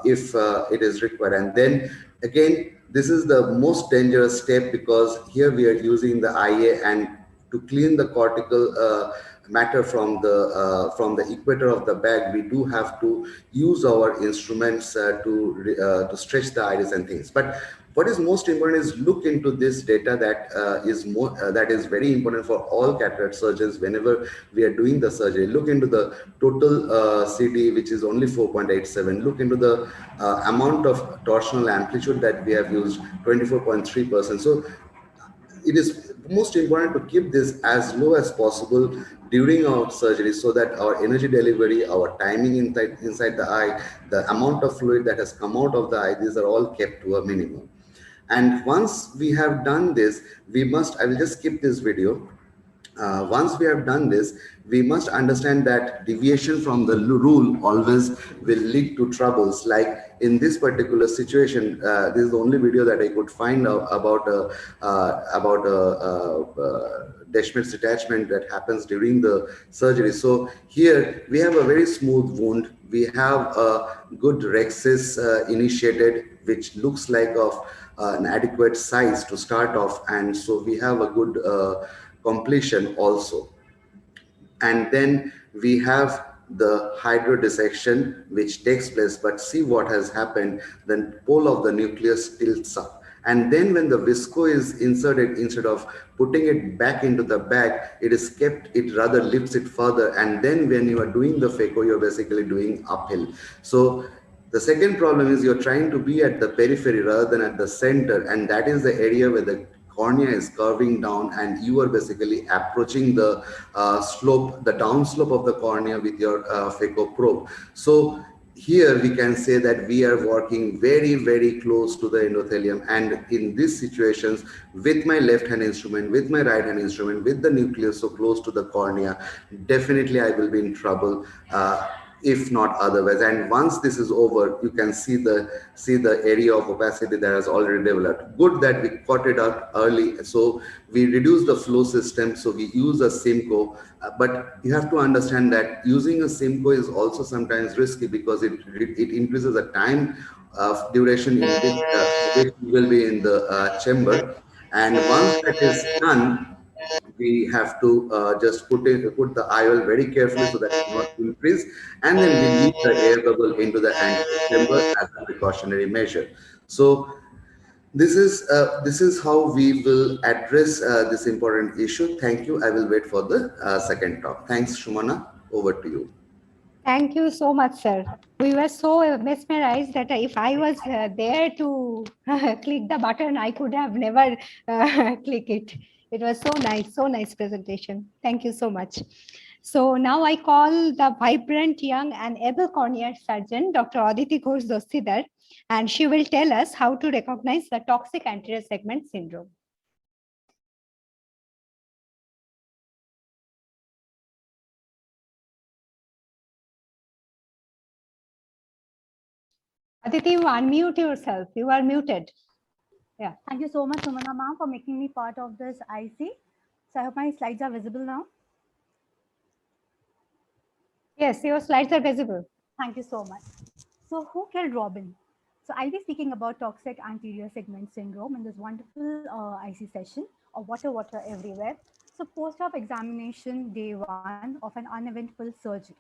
if it is required. And then again, this is the most dangerous step, because here we are using the IA, and to clean the cortical matter from the equator of the bag, we do have to use our instruments to stretch the iris and things. But what is most important is look into this data that is very important for all cataract surgeons. Whenever we are doing the surgery, look into the total CD, which is only 4.87. Look into the amount of torsional amplitude that we have used, 24.3%. So it is most important to keep this as low as possible during our surgery, so that our energy delivery, our timing inside the eye, the amount of fluid that has come out of the eye, these are all kept to a minimum. And once we have done this, I will just skip this video. Once we have done this, we must understand that deviation from the rule always will lead to troubles. Like in this particular situation, this is the only video that I could find about Deschmidt's detachment that happens during the surgery. So here we have a very smooth wound. We have a good rhexis initiated, which looks like of an adequate size to start off, and so we have a good completion also. And then we have the hydrodissection which takes place, but see what has happened. The pole of the nucleus tilts up, and then when the visco is inserted, instead of putting it back into the bag, it rather lifts it further, and then when you are doing the phaco, you're basically doing uphill. So the second problem is you're trying to be at the periphery rather than at the center, and that is the area where the cornea is curving down, and you are basically approaching the slope, the down slope of the cornea with your phaco probe. So here we can say that we are working very, very close to the endothelium, and in these situations, with my left hand instrument, with my right hand instrument, with the nucleus so close to the cornea, definitely I will be in trouble, if not otherwise. And once this is over, you can see the area of opacity that has already developed. Good that we caught it out early, so we reduce the flow system, so we use a Simcoe. But you have to understand that using a Simcoe is also sometimes risky, because it increases the time of duration in which you will be in the chamber. And once that is done, we have to just put the IOL very carefully so that it will not increase, and then we leave the air bubble into the anterior chamber as a precautionary measure. So this is how we will address this important issue. Thank you. I will wait for the second talk. Thanks, Sumana. Over to you. Thank you so much, sir. We were so mesmerized that if I was there to click the button, I could have never click it. It was so nice presentation. Thank you so much. So now I call the vibrant, young and able corneal surgeon, Dr. Aditi Ghosh Dostidar, and she will tell us how to recognize the toxic anterior segment syndrome. Aditi, you unmute yourself. You are muted. Yeah. Thank you so much, Sumana ma'am, for making me part of this IC. So I hope my slides are visible now. Yes, your slides are visible. Thank you so much. So who killed Robin? So I'll be speaking about toxic anterior segment syndrome in this wonderful IC session of water everywhere. So post-op examination day one of an uneventful surgery.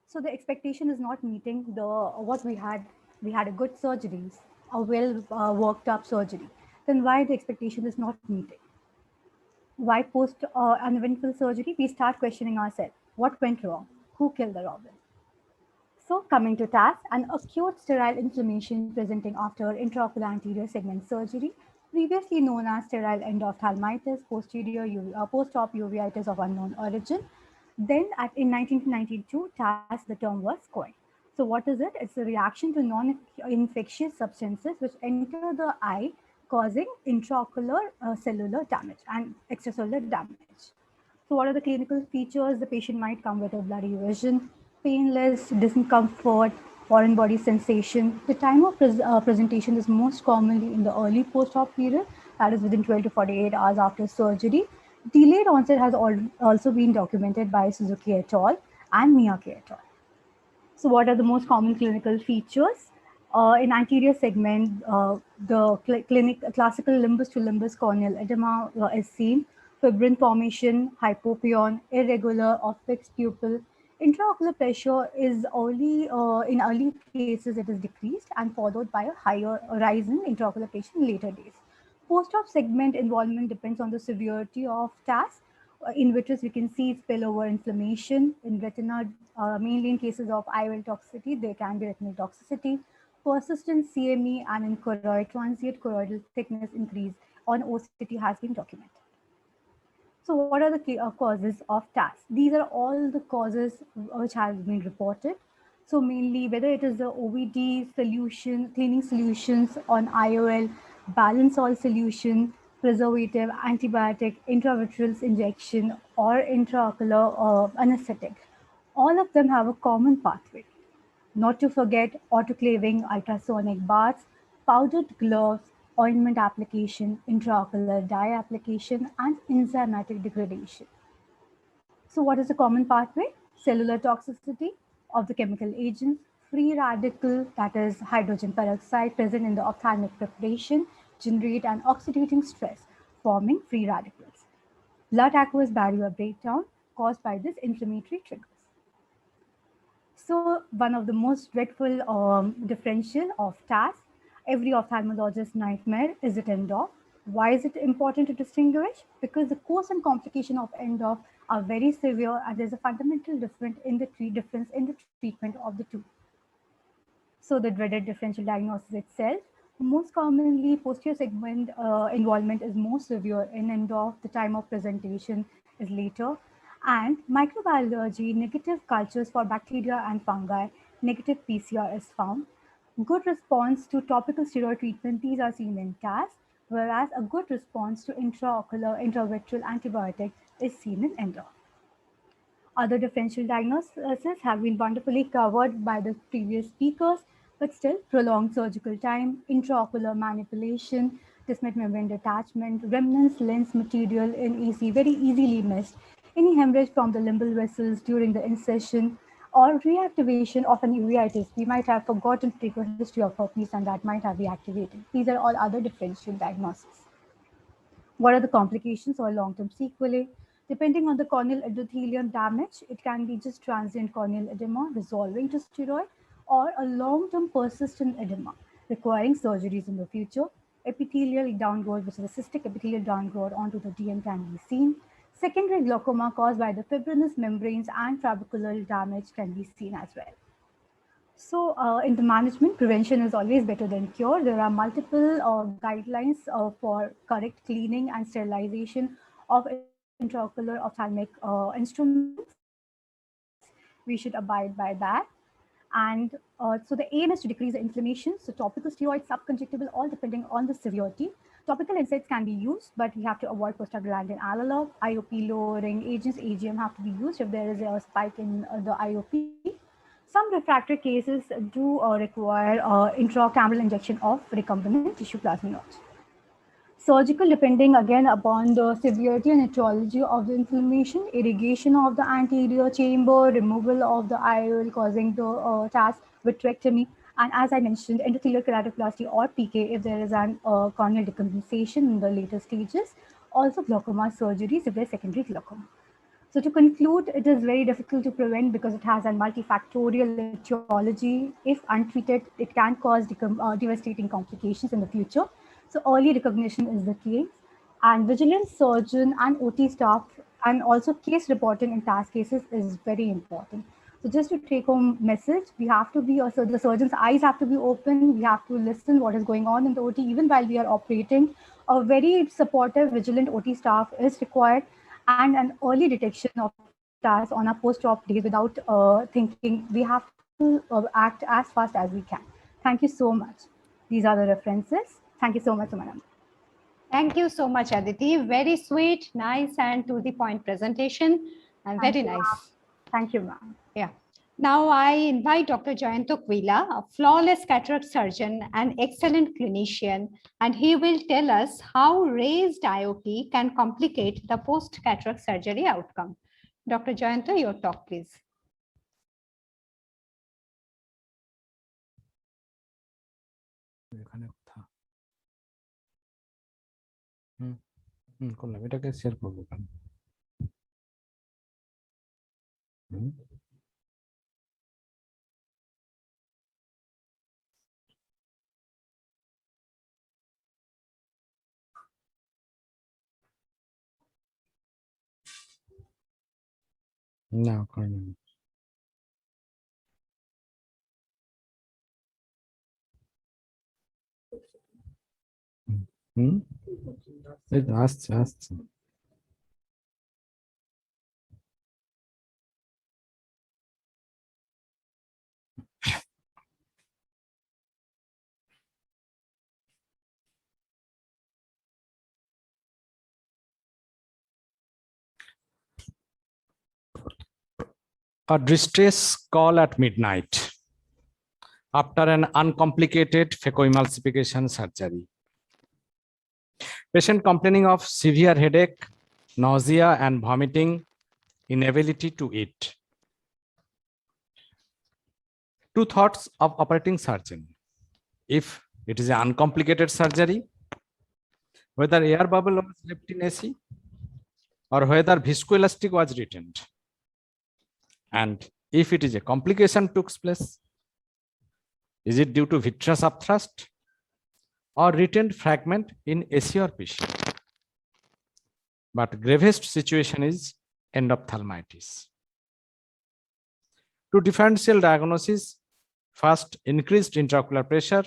So the expectation is not meeting what we had. We had a good surgeries, a well worked up surgery. Then why the expectation is not meeting? Why post uneventful surgery? We start questioning ourselves. What went wrong? Who killed the Robin? So coming to task, an acute sterile inflammation presenting after intraocular anterior segment surgery, previously known as sterile endophthalmitis, post-op uveitis of unknown origin. Then in 1992, TAS, the term was coined. So what is it? It's a reaction to non-infectious substances which enter the eye, causing intraocular cellular damage and extracellular damage. So what are the clinical features? The patient might come with a blurry vision, painless, discomfort, foreign body sensation. The time of presentation is most commonly in the early post-op period, that is within 12 to 48 hours after surgery. Delayed onset has also been documented by Suzuki et al. And Miyake et al. So what are the most common clinical features? In anterior segment, the classical limbus to limbus corneal edema is seen, fibrin formation, hypopion, irregular or fixed pupil. Intraocular pressure is only in early cases it is decreased and followed by a higher rise in intraocular pressure in later days. Post-op segment involvement depends on the severity of TAS. In vitreous, we can see spillover inflammation. In retina, mainly in cases of IOL toxicity, there can be retinal toxicity. Persistent CME and in choroid, transient choroidal thickness increase on OCT has been documented. So what are the causes of TAS? These are all the causes which have been reported. So mainly whether it is the OVD solution, cleaning solutions on IOL, balance all solution, preservative, antibiotic, intravitreal injection, or intraocular anesthetic. All of them have a common pathway. Not to forget autoclaving, ultrasonic baths, powdered gloves, ointment application, intraocular dye application, and enzymatic degradation. So what is the common pathway? Cellular toxicity of the chemical agents, free radical, that is hydrogen peroxide present in the ophthalmic preparation, generate an oxidating stress, forming free radicals. Blood aqueous barrier breakdown caused by this inflammatory triggers. So one of the most dreadful differential of TAS, every ophthalmologist's nightmare, is it ENDOF? Why is it important to distinguish? Because the course and complication of ENDOF are very severe and there's a fundamental difference in the treatment of the two. So the dreaded differential diagnosis itself, most commonly posterior segment involvement is more severe in ENDOF, the time of presentation is later. And microbiology, negative cultures for bacteria and fungi, negative PCR is found. Good response to topical steroid treatment, these are seen in TAS, whereas a good response to intraocular, intravitreal antibiotic is seen in ENDOF. Other differential diagnoses have been wonderfully covered by the previous speakers, but still prolonged surgical time, intraocular manipulation, Dismet membrane detachment, remnants lens material in AC very easily missed, any hemorrhage from the limbal vessels during the incision, or reactivation of an uveitis. We might have forgotten to take a history of herpes and that might have reactivated. These are all other differential diagnoses. What are the complications or long-term sequelae? Depending on the corneal endothelium damage, it can be just transient corneal edema resolving to steroid or a long-term persistent edema requiring surgeries in the future. Epithelial downgrowth, which is a cystic epithelial downgrowth onto the DM, can be seen. Secondary glaucoma caused by the fibrinous membranes and trabecular damage can be seen as well. So in the management, prevention is always better than cure. There are multiple guidelines for correct cleaning and sterilization of intraocular ophthalmic instruments. We should abide by that. And so the aim is to decrease the inflammation. So topical steroids, subconjunctival, all depending on the severity. Topical NSAIDs can be used, but we have to avoid prostaglandin analog. IOP lowering agents, AGM, have to be used if there is a spike in the IOP. Some refractory cases do require intracameral injection of recombinant tissue plasminogen. Surgical, depending again upon the severity and etiology of the inflammation, irrigation of the anterior chamber, removal of the IOL causing the TAS, vitrectomy, and as I mentioned, endothelial keratoplasty or PK if there is an corneal decompensation in the later stages. Also glaucoma surgeries if there is secondary glaucoma. So to conclude, it is very difficult to prevent because it has a multifactorial etiology. If untreated, it can cause devastating complications in the future. So early recognition is the key. And vigilant surgeon and OT staff and also case reporting in TAS cases is very important. So just to take home message, we have to be, so the surgeon's eyes have to be open. We have to listen what is going on in the OT even while we are operating. A very supportive, vigilant OT staff is required, and an early detection of TAS on our post-op days without thinking. We have to act as fast as we can. Thank you so much. These are the references. Thank you so much, Sumana. Thank you so much, Aditi. Very sweet, nice, and to the point presentation, and very nice. Thank you, ma'am. Yeah. Now I invite Dr. Jayanto Quila, a flawless cataract surgeon and excellent clinician, and he will tell us how raised IOP can complicate the post-cataract surgery outcome. Dr. Jayanto, your talk, please. করলাম এটাকে share করবো কেন না করেন এই তো আসছে আসছে A distress call at midnight after an uncomplicated phacoemulsification surgery. Patient complaining of severe headache, nausea and vomiting, inability to eat. Two thoughts of operating surgeon. If it is an uncomplicated surgery, whether air bubble was left in AC or whether viscoelastic was retained. And if it is a complication took place, is it due to vitreous upthrust or retained fragment in AC or PC? But gravest situation is endophthalmitis. To differential diagnosis, first increased intraocular pressure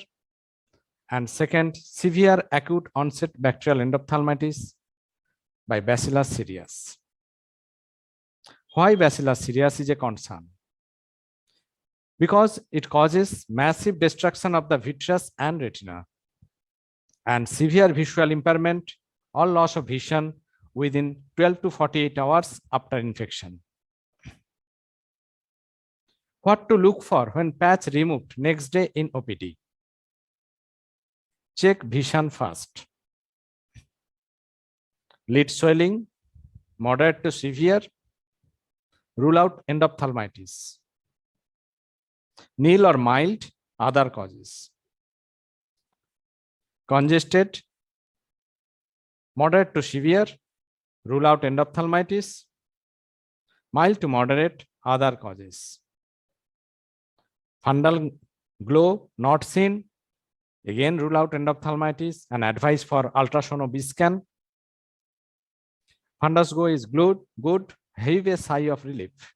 and second severe acute onset bacterial endophthalmitis by Bacillus cereus. Why Bacillus cereus is a concern? Because it causes massive destruction of the vitreous and retina and severe visual impairment or loss of vision within 12 to 48 hours after infection. What to look for when patch removed next day in OPD? Check vision first. Lid swelling, moderate to severe, rule out endophthalmitis. Nil or mild, other causes. Congested, moderate to severe, rule out endophthalmitis. Mild to moderate, other causes. Fundal glow not seen, again rule out endophthalmitis and advise for ultrasonography B scan. Fundus glow is good, heave a sigh of relief.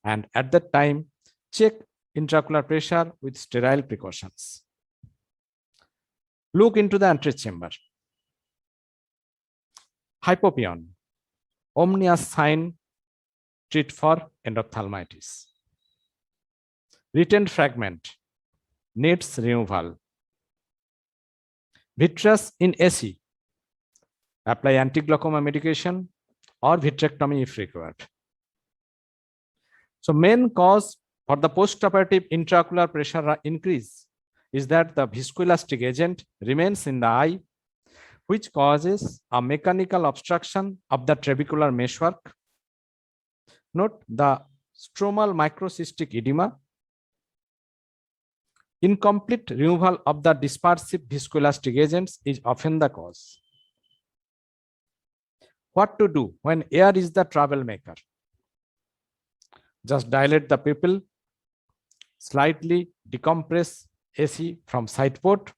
And at that time, check intraocular pressure with sterile precautions. Look into the antechamber. Hypopion, omnious sign, treat for endophthalmitis. Retained fragment, needs removal. Vitreous in AC, apply anti-glaucoma medication or vitrectomy if required. So main cause for the postoperative intraocular pressure increase is that the viscoelastic agent remains in the eye, which causes a mechanical obstruction of the trabecular meshwork. Note the stromal microcystic edema. Incomplete removal of the dispersive viscoelastic agents is often the cause. What to do when air is the troublemaker? Just dilate the pupil, slightly decompress AC from side port,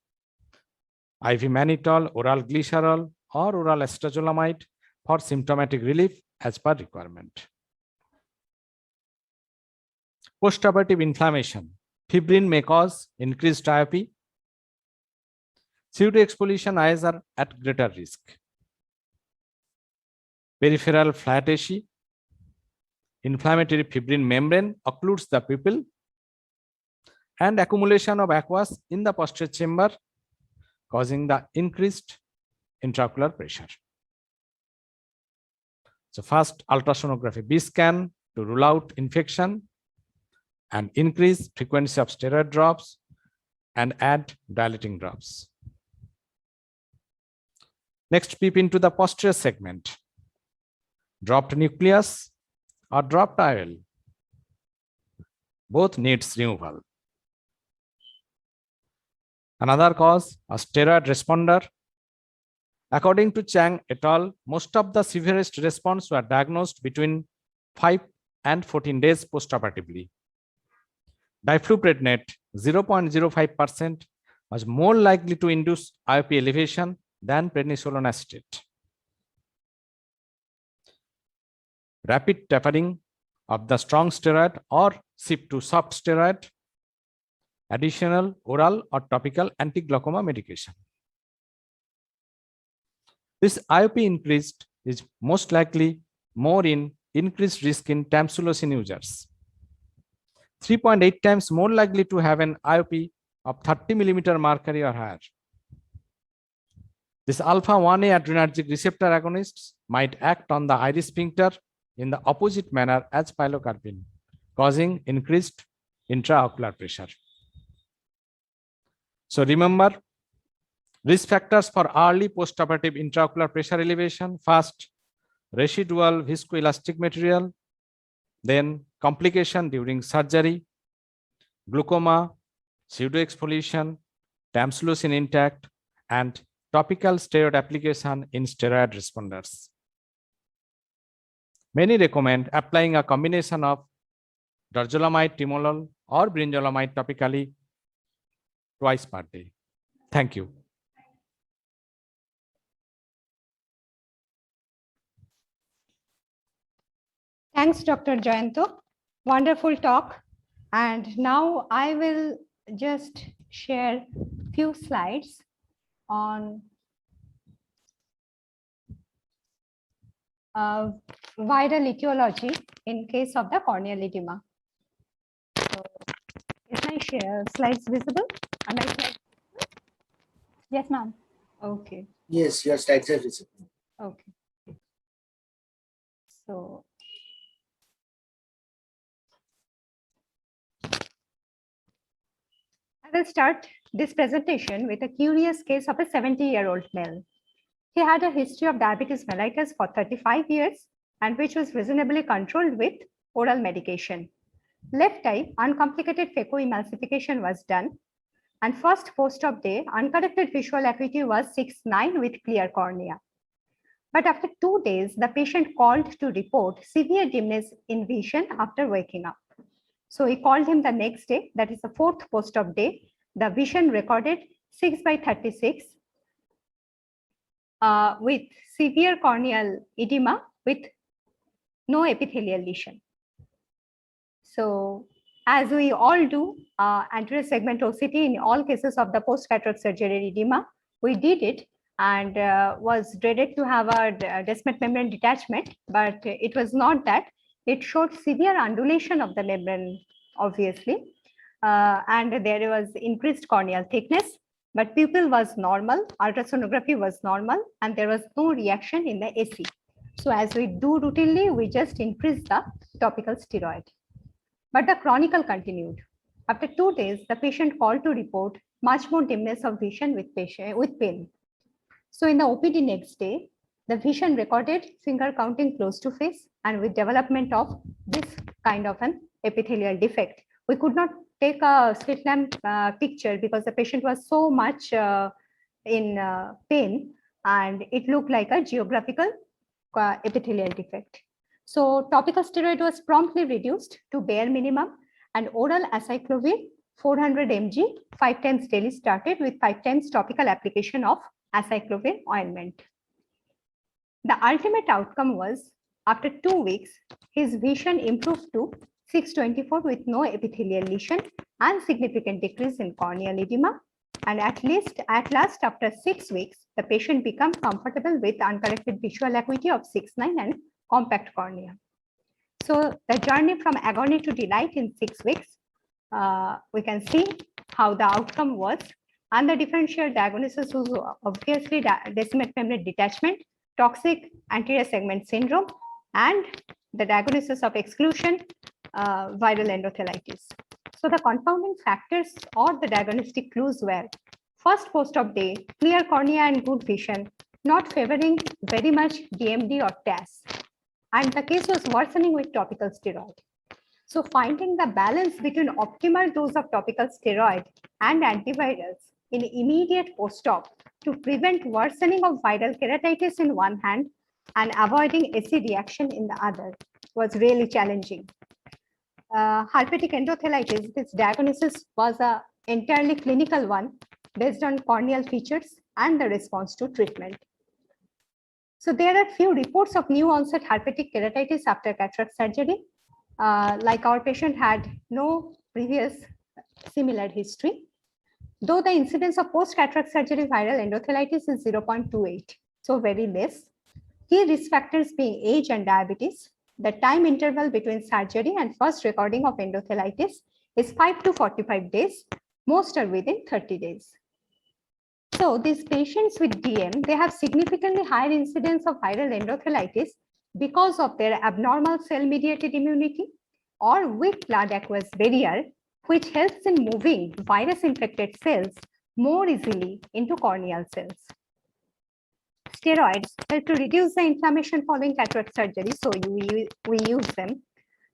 IV mannitol, oral glycerol, or oral acetazolamide for symptomatic relief as per requirement. Postoperative inflammation. Fibrin may cause increased IOP. Pseudoexfoliation eyes are at greater risk. Peripheral flat AC. Inflammatory fibrin membrane occludes the pupil and accumulation of aqueous in the posterior chamber, causing the increased intraocular pressure. So first ultrasonography B scan to rule out infection and increase frequency of steroid drops and add dilating drops. Next, peep into the posterior segment. Dropped nucleus or dropped IOL. Both needs removal. Another cause, a steroid responder. According to Chang et al., most of the severest response were diagnosed between 5 and 14 days postoperatively. Difluprednate 0.05% was more likely to induce IOP elevation than prednisolone acetate. Rapid tapering of the strong steroid or shift to soft steroid, additional oral or topical anti-glaucoma medication. This IOP increased is most likely more in increased risk in tamsulosin users. 3.8 times more likely to have an IOP of 30 millimeter mercury or higher. This alpha-1A adrenergic receptor agonists might act on the iris sphincter in the opposite manner as pilocarpine, causing increased intraocular pressure. So remember, risk factors for early postoperative intraocular pressure elevation: first, residual viscoelastic material, then complication during surgery, glaucoma, pseudoexfoliation, tamsulosin intact, and topical steroid application in steroid responders. Many recommend applying a combination of dorzolamide, timolol, or brinzolamide topically twice per day. Thank you. Thanks, Dr. Jayanto. Wonderful talk. And now I will just share few slides on viral etiology in case of the corneal edema. So, is my slides visible? Am I sharing? Yes, ma'am. Okay. Yes, your slides are visible. Okay. So I will start this presentation with a curious case of a 70-year-old male. He had a history of diabetes mellitus for 35 years and which was reasonably controlled with oral medication. Left eye, uncomplicated phacoemulsification was done, and first post-op day, uncorrected visual acuity was 6/9 with clear cornea. But after 2 days, the patient called to report severe dimness in vision after waking up. So he called him the next day, that is the fourth post-op day. The vision recorded 6/36 with severe corneal edema with no epithelial lesion. So as we all do, anterior segment OCT in all cases of the post-cataract surgery edema, we did it and was dreaded to have a descemet membrane detachment, but it was not that. It showed severe undulation of the membrane, obviously, and there was increased corneal thickness, but pupil was normal, ultrasonography was normal, and there was no reaction in the AC. So as we do routinely, we just increase the topical steroid. But the chronicle continued. After 2 days, the patient called to report much more dimness of vision with pain. So in the OPD next day, the vision recorded finger counting close to face and with development of this kind of an epithelial defect. We could not take a slit lamp picture because the patient was so much in pain and it looked like a geographical epithelial defect. So topical steroid was promptly reduced to bare minimum and oral acyclovir 400 mg 5 times daily started with 5 times topical application of acyclovir ointment. The ultimate outcome was after 2 weeks, his vision improved to 6/24 with no epithelial lesion and significant decrease in corneal edema. And at last, after 6 weeks, the patient became comfortable with uncorrected visual acuity of 6/9 and compact cornea. So the journey from agony to delight in 6 weeks, we can see how the outcome was. And the differential diagnosis was obviously descemet membrane detachment, toxic anterior segment syndrome, and the diagnosis of exclusion, viral endothelitis. So the confounding factors or the diagnostic clues were first post-op day, clear cornea and good vision, not favoring very much DMD or TAS. And the case was worsening with topical steroid. So finding the balance between optimal dose of topical steroid and antivirals in immediate post-op to prevent worsening of viral keratitis in one hand and avoiding AC reaction in the other was really challenging. Herpetic endothelitis, this diagnosis was an entirely clinical one based on corneal features and the response to treatment. So there are few reports of new onset herpetic keratitis after cataract surgery. Like our patient had no previous similar history, though the incidence of post-cataract surgery viral endothelitis is 0.28, so very less. Key risk factors being age and diabetes. The time interval between surgery and first recording of endothelitis is 5 to 45 days. Most are within 30 days. So these patients with DM, they have significantly higher incidence of viral endothelitis because of their abnormal cell-mediated immunity or weak blood-aqueous barrier, which helps in moving virus-infected cells more easily into corneal cells. Steroids help to reduce the inflammation following cataract surgery, so we use them.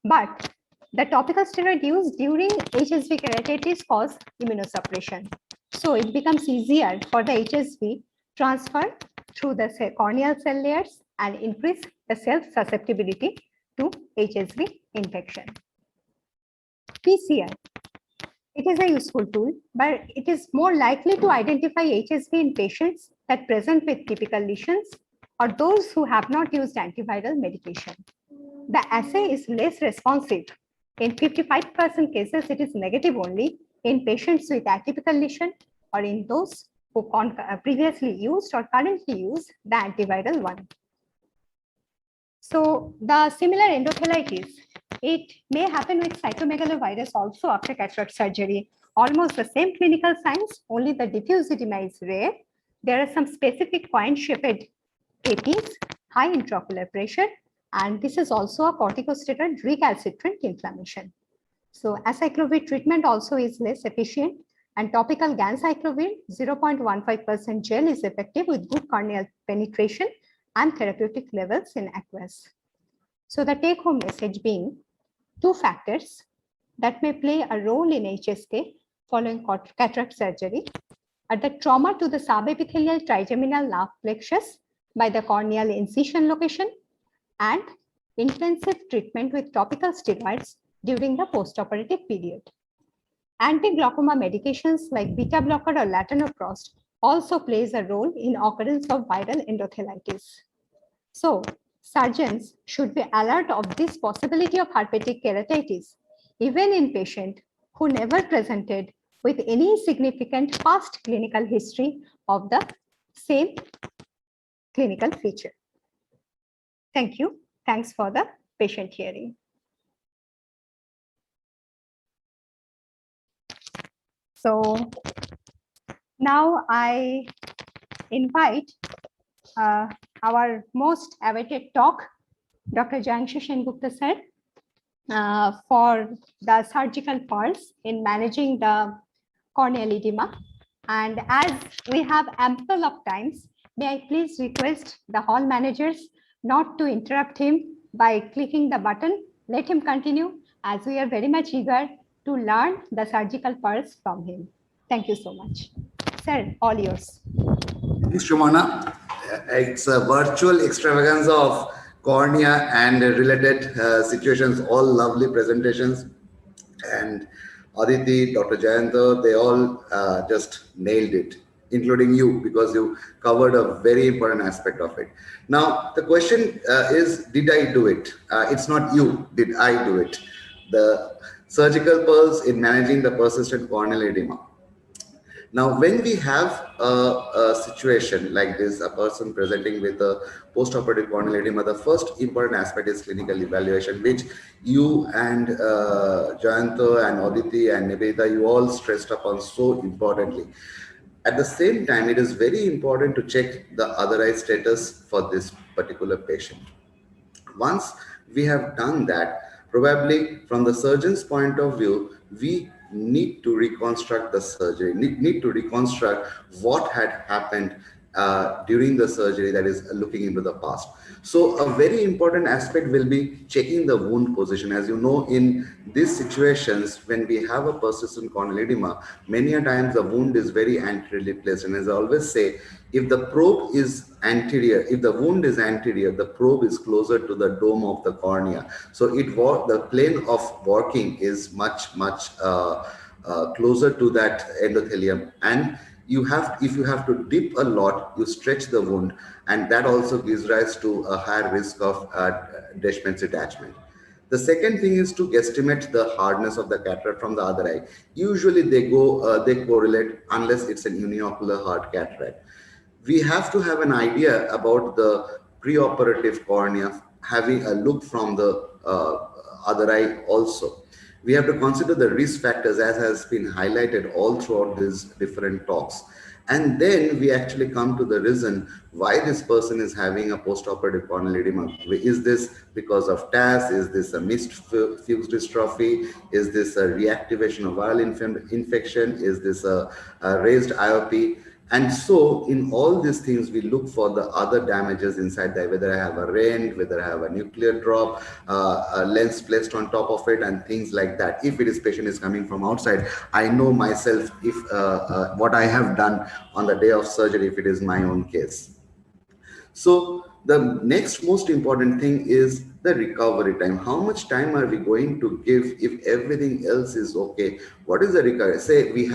But the topical steroid used during HSV keratitis cause immunosuppression. So it becomes easier for the HSV transfer through the corneal cell layers and increase the self-susceptibility to HSV infection. PCR. It is a useful tool, but it is more likely to identify HSV in patients that present with typical lesions or those who have not used antiviral medication. The assay is less responsive. In 55% cases, it is negative only in patients with atypical lesion or in those who previously used or currently use the antiviral one. So the similar endothelitis, it may happen with cytomegalovirus also after cataract surgery. Almost the same clinical signs, only the diffuse edema is rare. There are some specific coin-shaped APs, high intraocular pressure, and this is also a corticosteroid recalcitrant inflammation. So acyclovir treatment also is less efficient, and topical ganciclovir 0.15% gel is effective with good corneal penetration and therapeutic levels in aqueous. So the take-home message being two factors that may play a role in HSK following cataract surgery are the trauma to the subepithelial trigeminal nerve plexus by the corneal incision location and intensive treatment with topical steroids during the postoperative period. Anti-glaucoma medications like beta blocker or latanoprost also plays a role in occurrence of viral endothelitis. So surgeons should be alert of this possibility of herpetic keratitis, even in patients who never presented with any significant past clinical history of the same clinical feature. Thank you. Thanks for the patient hearing. So now I invite our most awaited talk, Dr. Jayanshu Sengupta sir, for the surgical pearls in managing the corneal edema. And as we have ample of times, may I please request the hall managers not to interrupt him by clicking the button. Let him continue, as we are very much eager to learn the surgical pearls from him. Thank you so much. Sir, all yours. Thanks, Sumana. It's a virtual extravagance of cornea and related situations, all lovely presentations. And Aditi, Dr. Jayanta, they all just nailed it, including you, because you covered a very important aspect of it. Now, the question is, did I do it? It's not you, did I do it? The surgical pearls in managing the persistent corneal edema. Now, when we have a situation like this, a person presenting with a postoperative corneal edema, the first important aspect is clinical evaluation, which you and Jayanta and Aditi and Nivedita, you all stressed upon so importantly. At the same time, it is very important to check the other eye status for this particular patient. Once we have done that, probably from the surgeon's point of view, we need to reconstruct the surgery, need to reconstruct what had happened during the surgery, that is looking into the past. So a very important aspect will be checking the wound position. As you know, in these situations, when we have a persistent corneal edema, many a times the wound is very anteriorly placed. And as I always say, if the probe is anterior, if the wound is anterior, the probe is closer to the dome of the cornea. So the plane of working is much closer to that endothelium. And if you have to dip a lot, you stretch the wound, and that also gives rise to a higher risk of Deschmets detachment. The second thing is to guesstimate the hardness of the cataract from the other eye. Usually they correlate unless it's an uniocular hard cataract. We have to have an idea about the preoperative cornea, having a look from the other eye also. We have to consider the risk factors as has been highlighted all throughout these different talks. And then we actually come to the reason why this person is having a postoperative corneal edema. Is this because of TAS? Is this a missed Fuchs dystrophy? Is this a reactivation of viral infection? Is this a raised IOP? And so in all these things, we look for the other damages inside there, whether I have a rent, whether I have a nuclear drop, a lens placed on top of it, and things like that. If it is patient is coming from outside, I know myself if what I have done on the day of surgery, if it is my own case. So the next most important thing is the recovery time. How much time are we going to give if everything else is okay? What is the recovery? Say we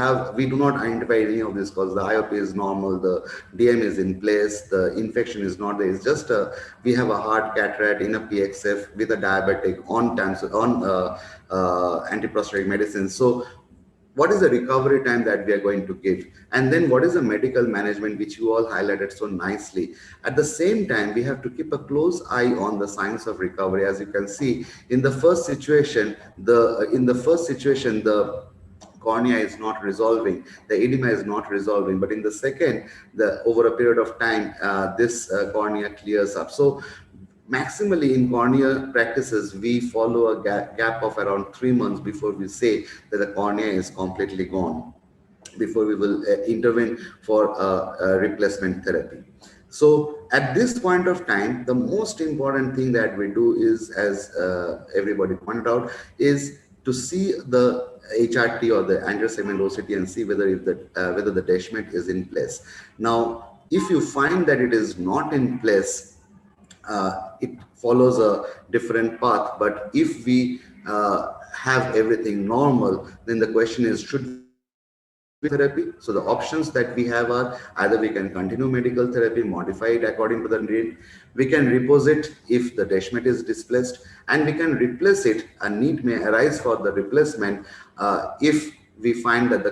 do not identify any of this because the IOP is normal, the DM is in place, the infection is not there. It's just we have a hard cataract in a PXF with a diabetic on antiprostatic medicine. So what is the recovery time that we are going to give? And then what is the medical management, which you all highlighted so nicely? At the same time, we have to keep a close eye on the signs of recovery. As you can see, in the first situation, the cornea is not resolving, the edema is not resolving, but in the second, over a period of time, this cornea clears up. So maximally in cornea practices, we follow a gap of around 3 months before we say that the cornea is completely gone, before we will intervene for replacement therapy. So at this point of time, the most important thing that we do is, as everybody pointed out, is to see the HRT or the anterior segment OCT and see whether the Deschmet is in place. Now, if you find that it is not in place, it follows a different path. But if we have everything normal, then the question is, should we therapy? So the options that we have are either we can continue medical therapy, modify it according to the need, we can repose it if the Deschmet is displaced, and we can replace it. A need may arise for the replacement if we find that the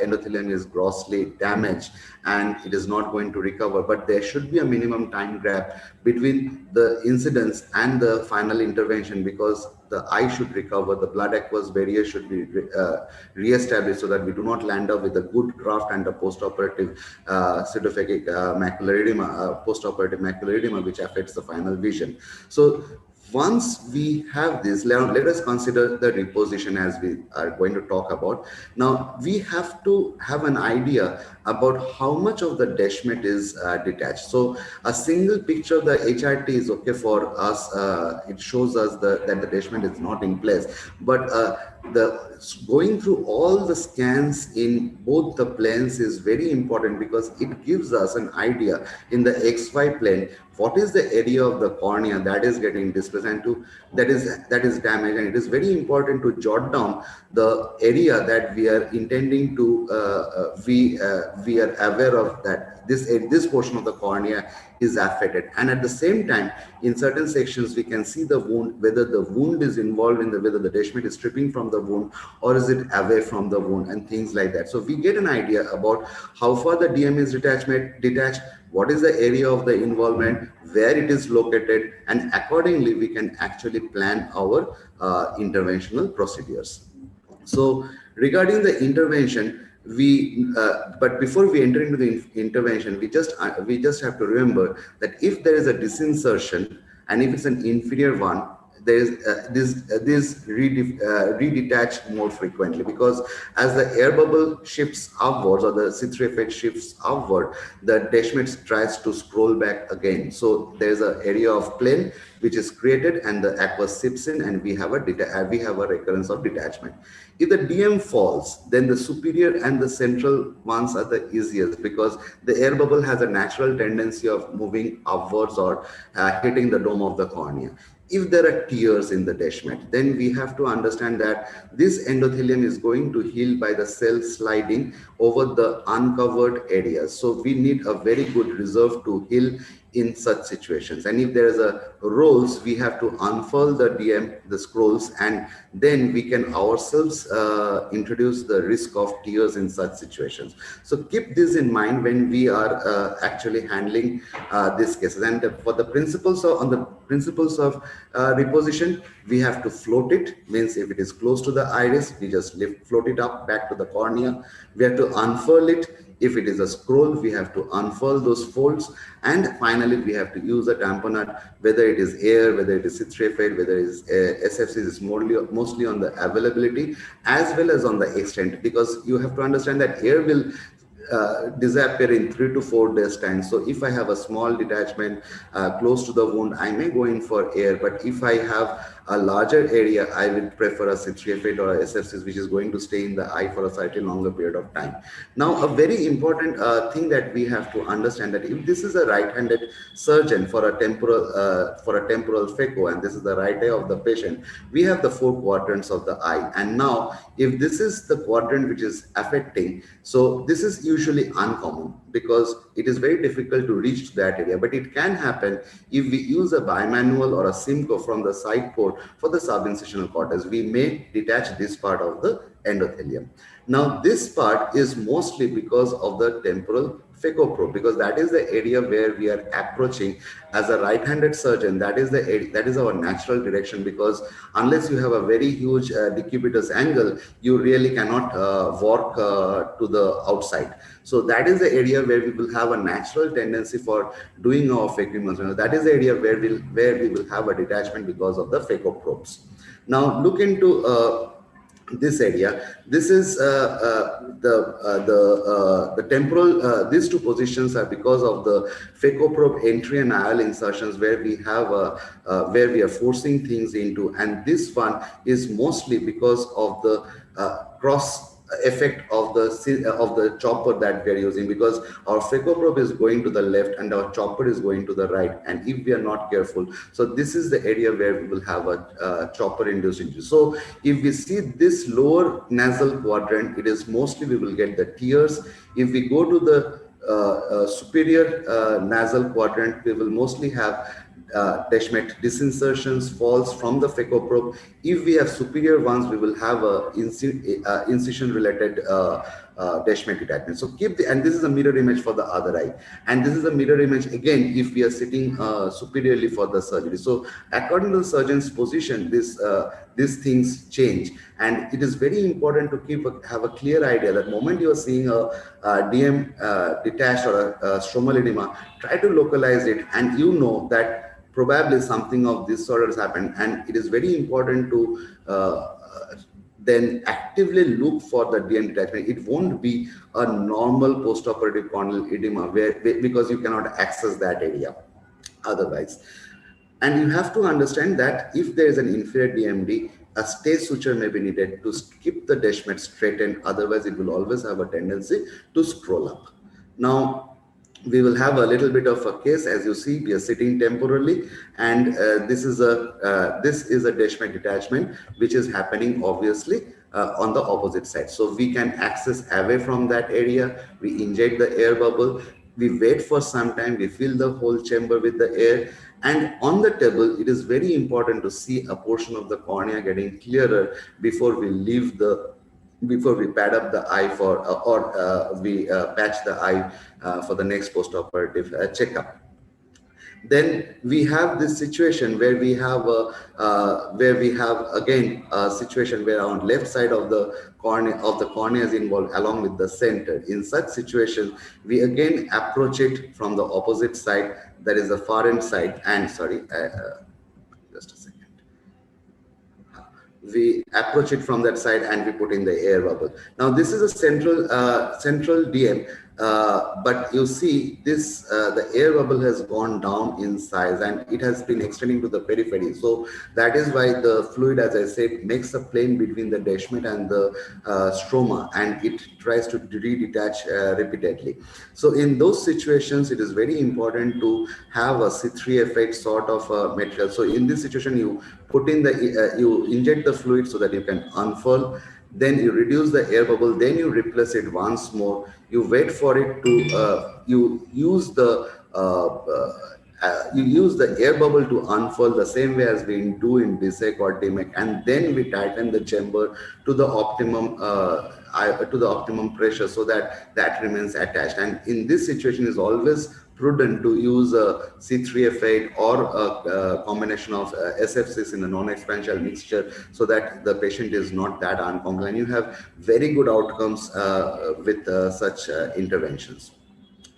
endothelium is grossly damaged and it is not going to recover. But there should be a minimum time gap between the incidence and the final intervention, because the eye should recover, the blood aqueous barrier should be re-established, so that we do not land up with a good graft and a postoperative pseudophakic macular edema, postoperative macular edema, which affects the final vision. So once we have this, let us consider the reposition as we are going to talk about. Now, we have to have an idea about how much of the Deschmet is detached. So a single picture of the HRT is okay for us. It shows us that the Deschmet is not in place. But going through all the scans in both the planes is very important, because it gives us an idea in the XY plane what is the area of the cornea that is getting displaced and that is damaged. And it is very important to jot down the area that we are intending to we are aware of that this portion of the cornea is affected. And at the same time, in certain sections we can see the wound, whether the wound is involved in whether the Deschmet is stripping from the wound or is it away from the wound, and things like that. So we get an idea about how far the DM is detached, what is the area of the involvement, where it is located, and accordingly we can actually plan our interventional procedures. So regarding the intervention, but before we enter into the intervention, we just have to remember that if there is a disinsertion and if it's an inferior one, there is this redetach more frequently, because as the air bubble shifts upwards or the C3 effect shifts upward, the detachment tries to scroll back again. So there is an area of plane which is created and the aqueous seeps in, and we have a recurrence of detachment. If the DM falls, then the superior and the central ones are the easiest, because the air bubble has a natural tendency of moving upwards or hitting the dome of the cornea. If there are tears in the detachment, then we have to understand that this endothelium is going to heal by the cell sliding over the uncovered areas. So we need a very good reserve to heal in such situations. And if there is a rolls, we have to unfurl the DM, the scrolls, and then we can ourselves introduce the risk of tears in such situations. So keep this in mind when we are actually handling these cases. And for the principles of, on the principles of reposition, we have to float it. Means if it is close to the iris, we just float it up back to the cornea. We have to unfurl it. If it is a scroll, we have to unfurl those folds. And finally, we have to use a tamponade, whether it is air, whether it is citrate, whether it is SFCs, is mostly on the availability as well as on the extent, because you have to understand that air will disappear in 3 to 4 days time. So if I have a small detachment close to the wound, I may go in for air, but if I have a larger area, I would prefer a citrate or a SFCs, which is going to stay in the eye for a slightly longer period of time. Now, a very important thing that we have to understand, that if this is a right-handed surgeon for a temporal phaco, and this is the right eye of the patient, we have the 4 quadrants of the eye. And now, if this is the quadrant which is affecting, so this is usually uncommon, because it is very difficult to reach that area, but it can happen if we use a bimanual or a Simcoe from the side port for the subincisional cortex. We may detach this part of the endothelium. Now, this part is mostly because of the temporal phacoprobe, because that is the area where we are approaching as a right-handed surgeon. That is our natural direction, because unless you have a very huge decubitus angle, you really cannot walk to the outside. So that is the area where we will have a natural tendency for doing our phacoemotion. That is the area where we will have a detachment because of the phacoprobes. Now look into this area. This is the temporal. These 2 positions are because of the phacoprobe entry and IOL insertions, where we have where we are forcing things into, and this one is mostly because of the cross effect of the chopper that we are using, because our phacoprobe is going to the left and our chopper is going to the right, and if we are not careful, so this is the area where we will have a chopper induced injury. So if we see this lower nasal quadrant, it is mostly we will get the tears. If we go to the superior nasal quadrant, we will mostly have detachment disinsertions, falls from the phacoprobe. If we have superior ones, we will have a incision related detachment detachment. So keep the, and this is a mirror image for the other eye, and this is a mirror image again if we are sitting superiorly for the surgery. So according to the surgeon's position, these things change, and it is very important to have a clear idea that moment you are seeing a DM detached or a stromal edema, try to localize it, and you know that probably something of this sort has happened. And it is very important to then actively look for the DM detachment. It won't be a normal postoperative corneal edema because you cannot access that area otherwise. And you have to understand that if there is an inferior DMD, a stay suture may be needed to keep the detachment straightened. Otherwise, it will always have a tendency to scroll up. Now, we will have a little bit of a case. As you see, we are sitting temporarily, and this is a detachment detachment which is happening obviously on the opposite side. So we can access away from that area. We inject the air bubble. We wait for some time. We fill the whole chamber with the air. And on the table, it is very important to see a portion of the cornea getting clearer before we leave before we pad up the eye for we patch the eye for the next postoperative checkup. Then we have this situation where we have again a situation where on left side of the cornea is involved along with the center. In such situations, we again approach it from the opposite side, that is the far end side. And sorry, just a second. we approach it from that side and we put in the air bubble. Now this is a central DM, but you see this, the air bubble has gone down in size and it has been extending to the periphery. So that is why the fluid, as I said, makes a plane between the Descemet and the stroma, and it tries to redetach repeatedly. So in those situations, it is very important to have a C3 effect sort of material. So in this situation, you put in the, you inject the fluid so that you can unfurl, then you reduce the air bubble, then you replace it once more, you wait for it to, you use the air bubble to unfurl the same way as we do in DSEC or DMEC, and then we tighten the chamber to the optimum pressure so that that remains attached. And in this situation, is always prudent to use a C3F8 or a combination of SFCs in a non-expansional mixture so that the patient is not that uncomfortable, and you have very good outcomes with such interventions.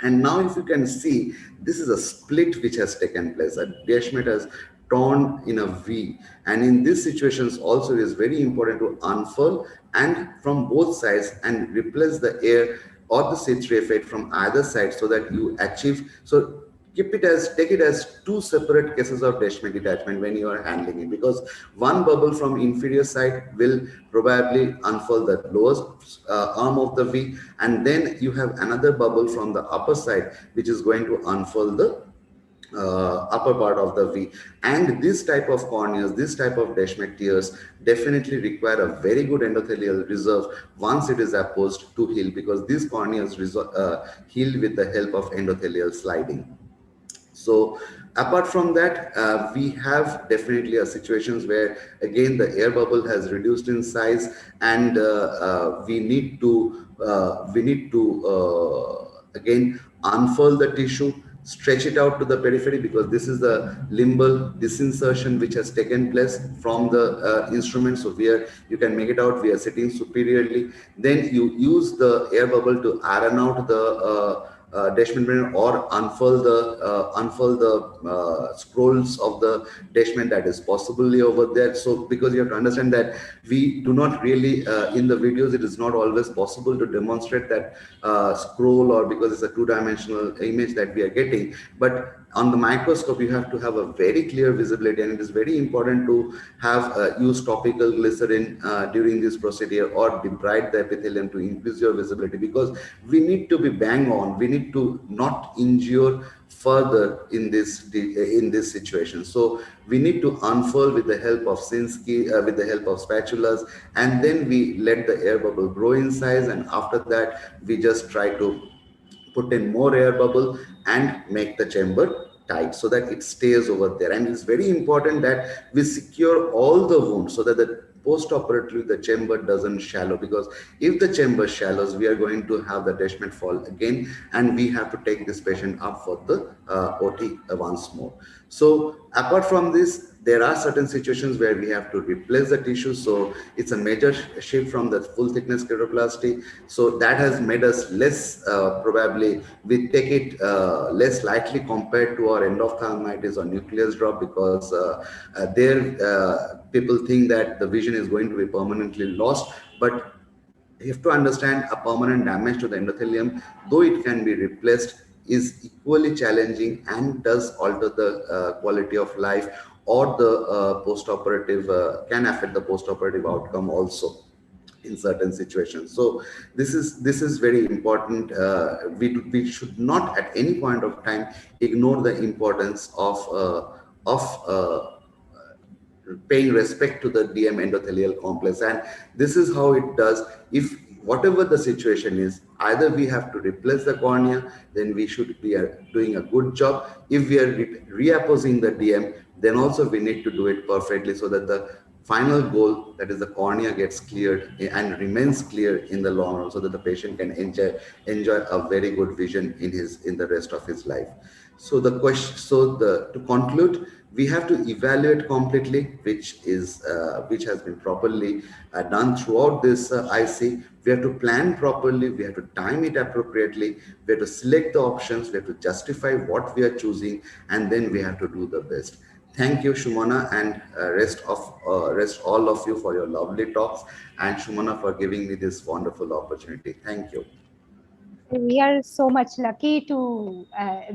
And now if you can see, this is a split which has taken place. A Descemet has torn in a V, and in these situations also it is very important to unfurl and from both sides and replace the air or the C3F8 from either side so that you achieve, so take it as two separate cases of Descemet detachment when you are handling it, because one bubble from inferior side will probably unfurl the lowest arm of the V, and then you have another bubble from the upper side which is going to unfurl the upper part of the V. And this type of corneas, this type of Descemet tears definitely require a very good endothelial reserve once it is apposed to heal, because these corneas heal with the help of endothelial sliding. So apart from that, we have definitely a situations where again the air bubble has reduced in size, and we need to again unfurl the tissue, stretch it out to the periphery, because this is the limbal disinsertion which has taken place from the instrument. So where you can make it out, we are sitting superiorly. Then you use the air bubble to iron out the Descemet membrane or unfurl the scrolls of the Descemet that is possibly over there. So because you have to understand that we do not really in the videos, it is not always possible to demonstrate that scroll, or because it's a two-dimensional image that we are getting, but on the microscope you have to have a very clear visibility, and it is very important to have use topical glycerin during this procedure or debride the epithelium to increase your visibility, because we need to be bang on, we need to not injure further in this situation. So we need to unfurl with the help of Sinski, with the help of spatulas, and then we let the air bubble grow in size, and after that we just try to put in more air bubble and make the chamber tight so that it stays over there. And it's very important that we secure all the wounds so that the post-operatively the chamber doesn't shallow, because if the chamber shallows, we are going to have the Descemet fall again, and we have to take this patient up for the OT once more. So apart from this, there are certain situations where we have to replace the tissue. So it's a major shift from the full thickness keratoplasty. So that has made us less, probably we take it less lightly compared to our endophthalmitis or nucleus drop, because there people think that the vision is going to be permanently lost. But you have to understand, a permanent damage to the endothelium, though it can be replaced, is equally challenging and does alter the quality of life, or the post-operative can affect the post-operative outcome also in certain situations. So this is very important. We should not at any point of time ignore the importance of paying respect to the DM endothelial complex. And this is how it does. If whatever the situation is, either we have to replace the cornea, then we should be doing a good job. If we are reapposing the DM, then also we need to do it perfectly so that the final goal, that is the cornea, gets cleared and remains clear in the long run, so that the patient can enjoy a very good vision in the rest of his life. So the question, to conclude, we have to evaluate completely, which has been properly done throughout this IC. We have to plan properly, we have to time it appropriately, we have to select the options, we have to justify what we are choosing, and then we have to do the best. Thank you, Sumana, and rest all of you for your lovely talks, and Sumana for giving me this wonderful opportunity. Thank you. We are so much lucky to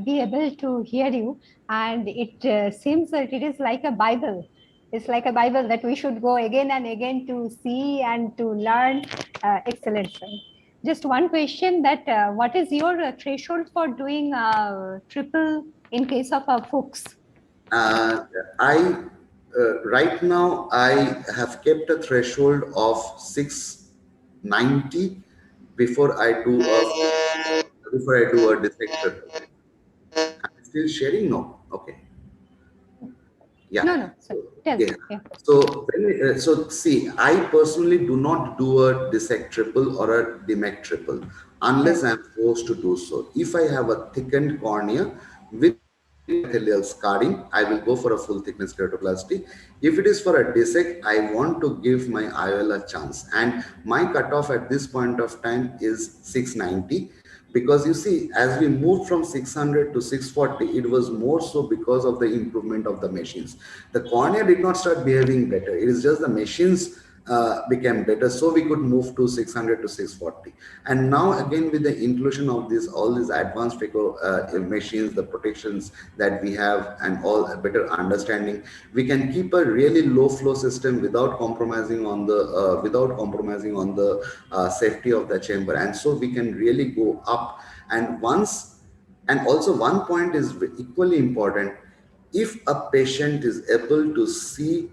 be able to hear you, and it seems that it is like a Bible. It's like a Bible that we should go again and again to see and to learn. Excellent, sir. Just one question: that what is your threshold for doing triple in case of Fuchs? Right now I have kept a threshold of 690 before I do a dissector. I'm still sharing? No. Okay. Yeah. No. So, Yeah. yeah. So see, I personally do not do a dissect triple or a demect triple unless I'm forced to do so. If I have a thickened cornea with endothelial scarring, I will go for a full thickness keratoplasty. If it is for a dissect, I want to give my IOL a chance, and my cutoff at this point of time is 690. Because you see, as we moved from 600 to 640, it was more so because of the improvement of the machines. The cornea did not start behaving better. It is just the machines became better, so we could move to 600 to 640. And now again, with the inclusion of all these advanced machines, the protections that we have, and all better understanding, we can keep a really low flow system without compromising on the safety of the chamber, and so we can really go up. And also one point is equally important: if a patient is able to see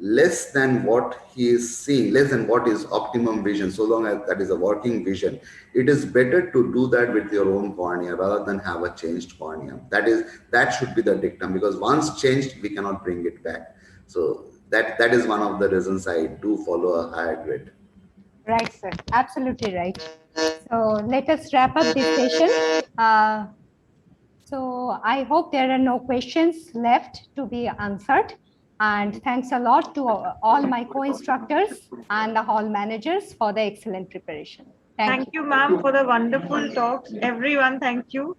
less than what he is seeing, less than what is optimum vision, so long as that is a working vision, it is better to do that with your own cornea rather than have a changed cornea. That should be the dictum, because once changed, we cannot bring it back. So that is one of the reasons I do follow a higher grade. Right, sir. Absolutely right. So let us wrap up this session. So I hope there are no questions left to be answered. And thanks a lot to all my co-instructors and the hall managers for the excellent preparation. Thank you. Thank you, ma'am, for the wonderful talks. Everyone, thank you.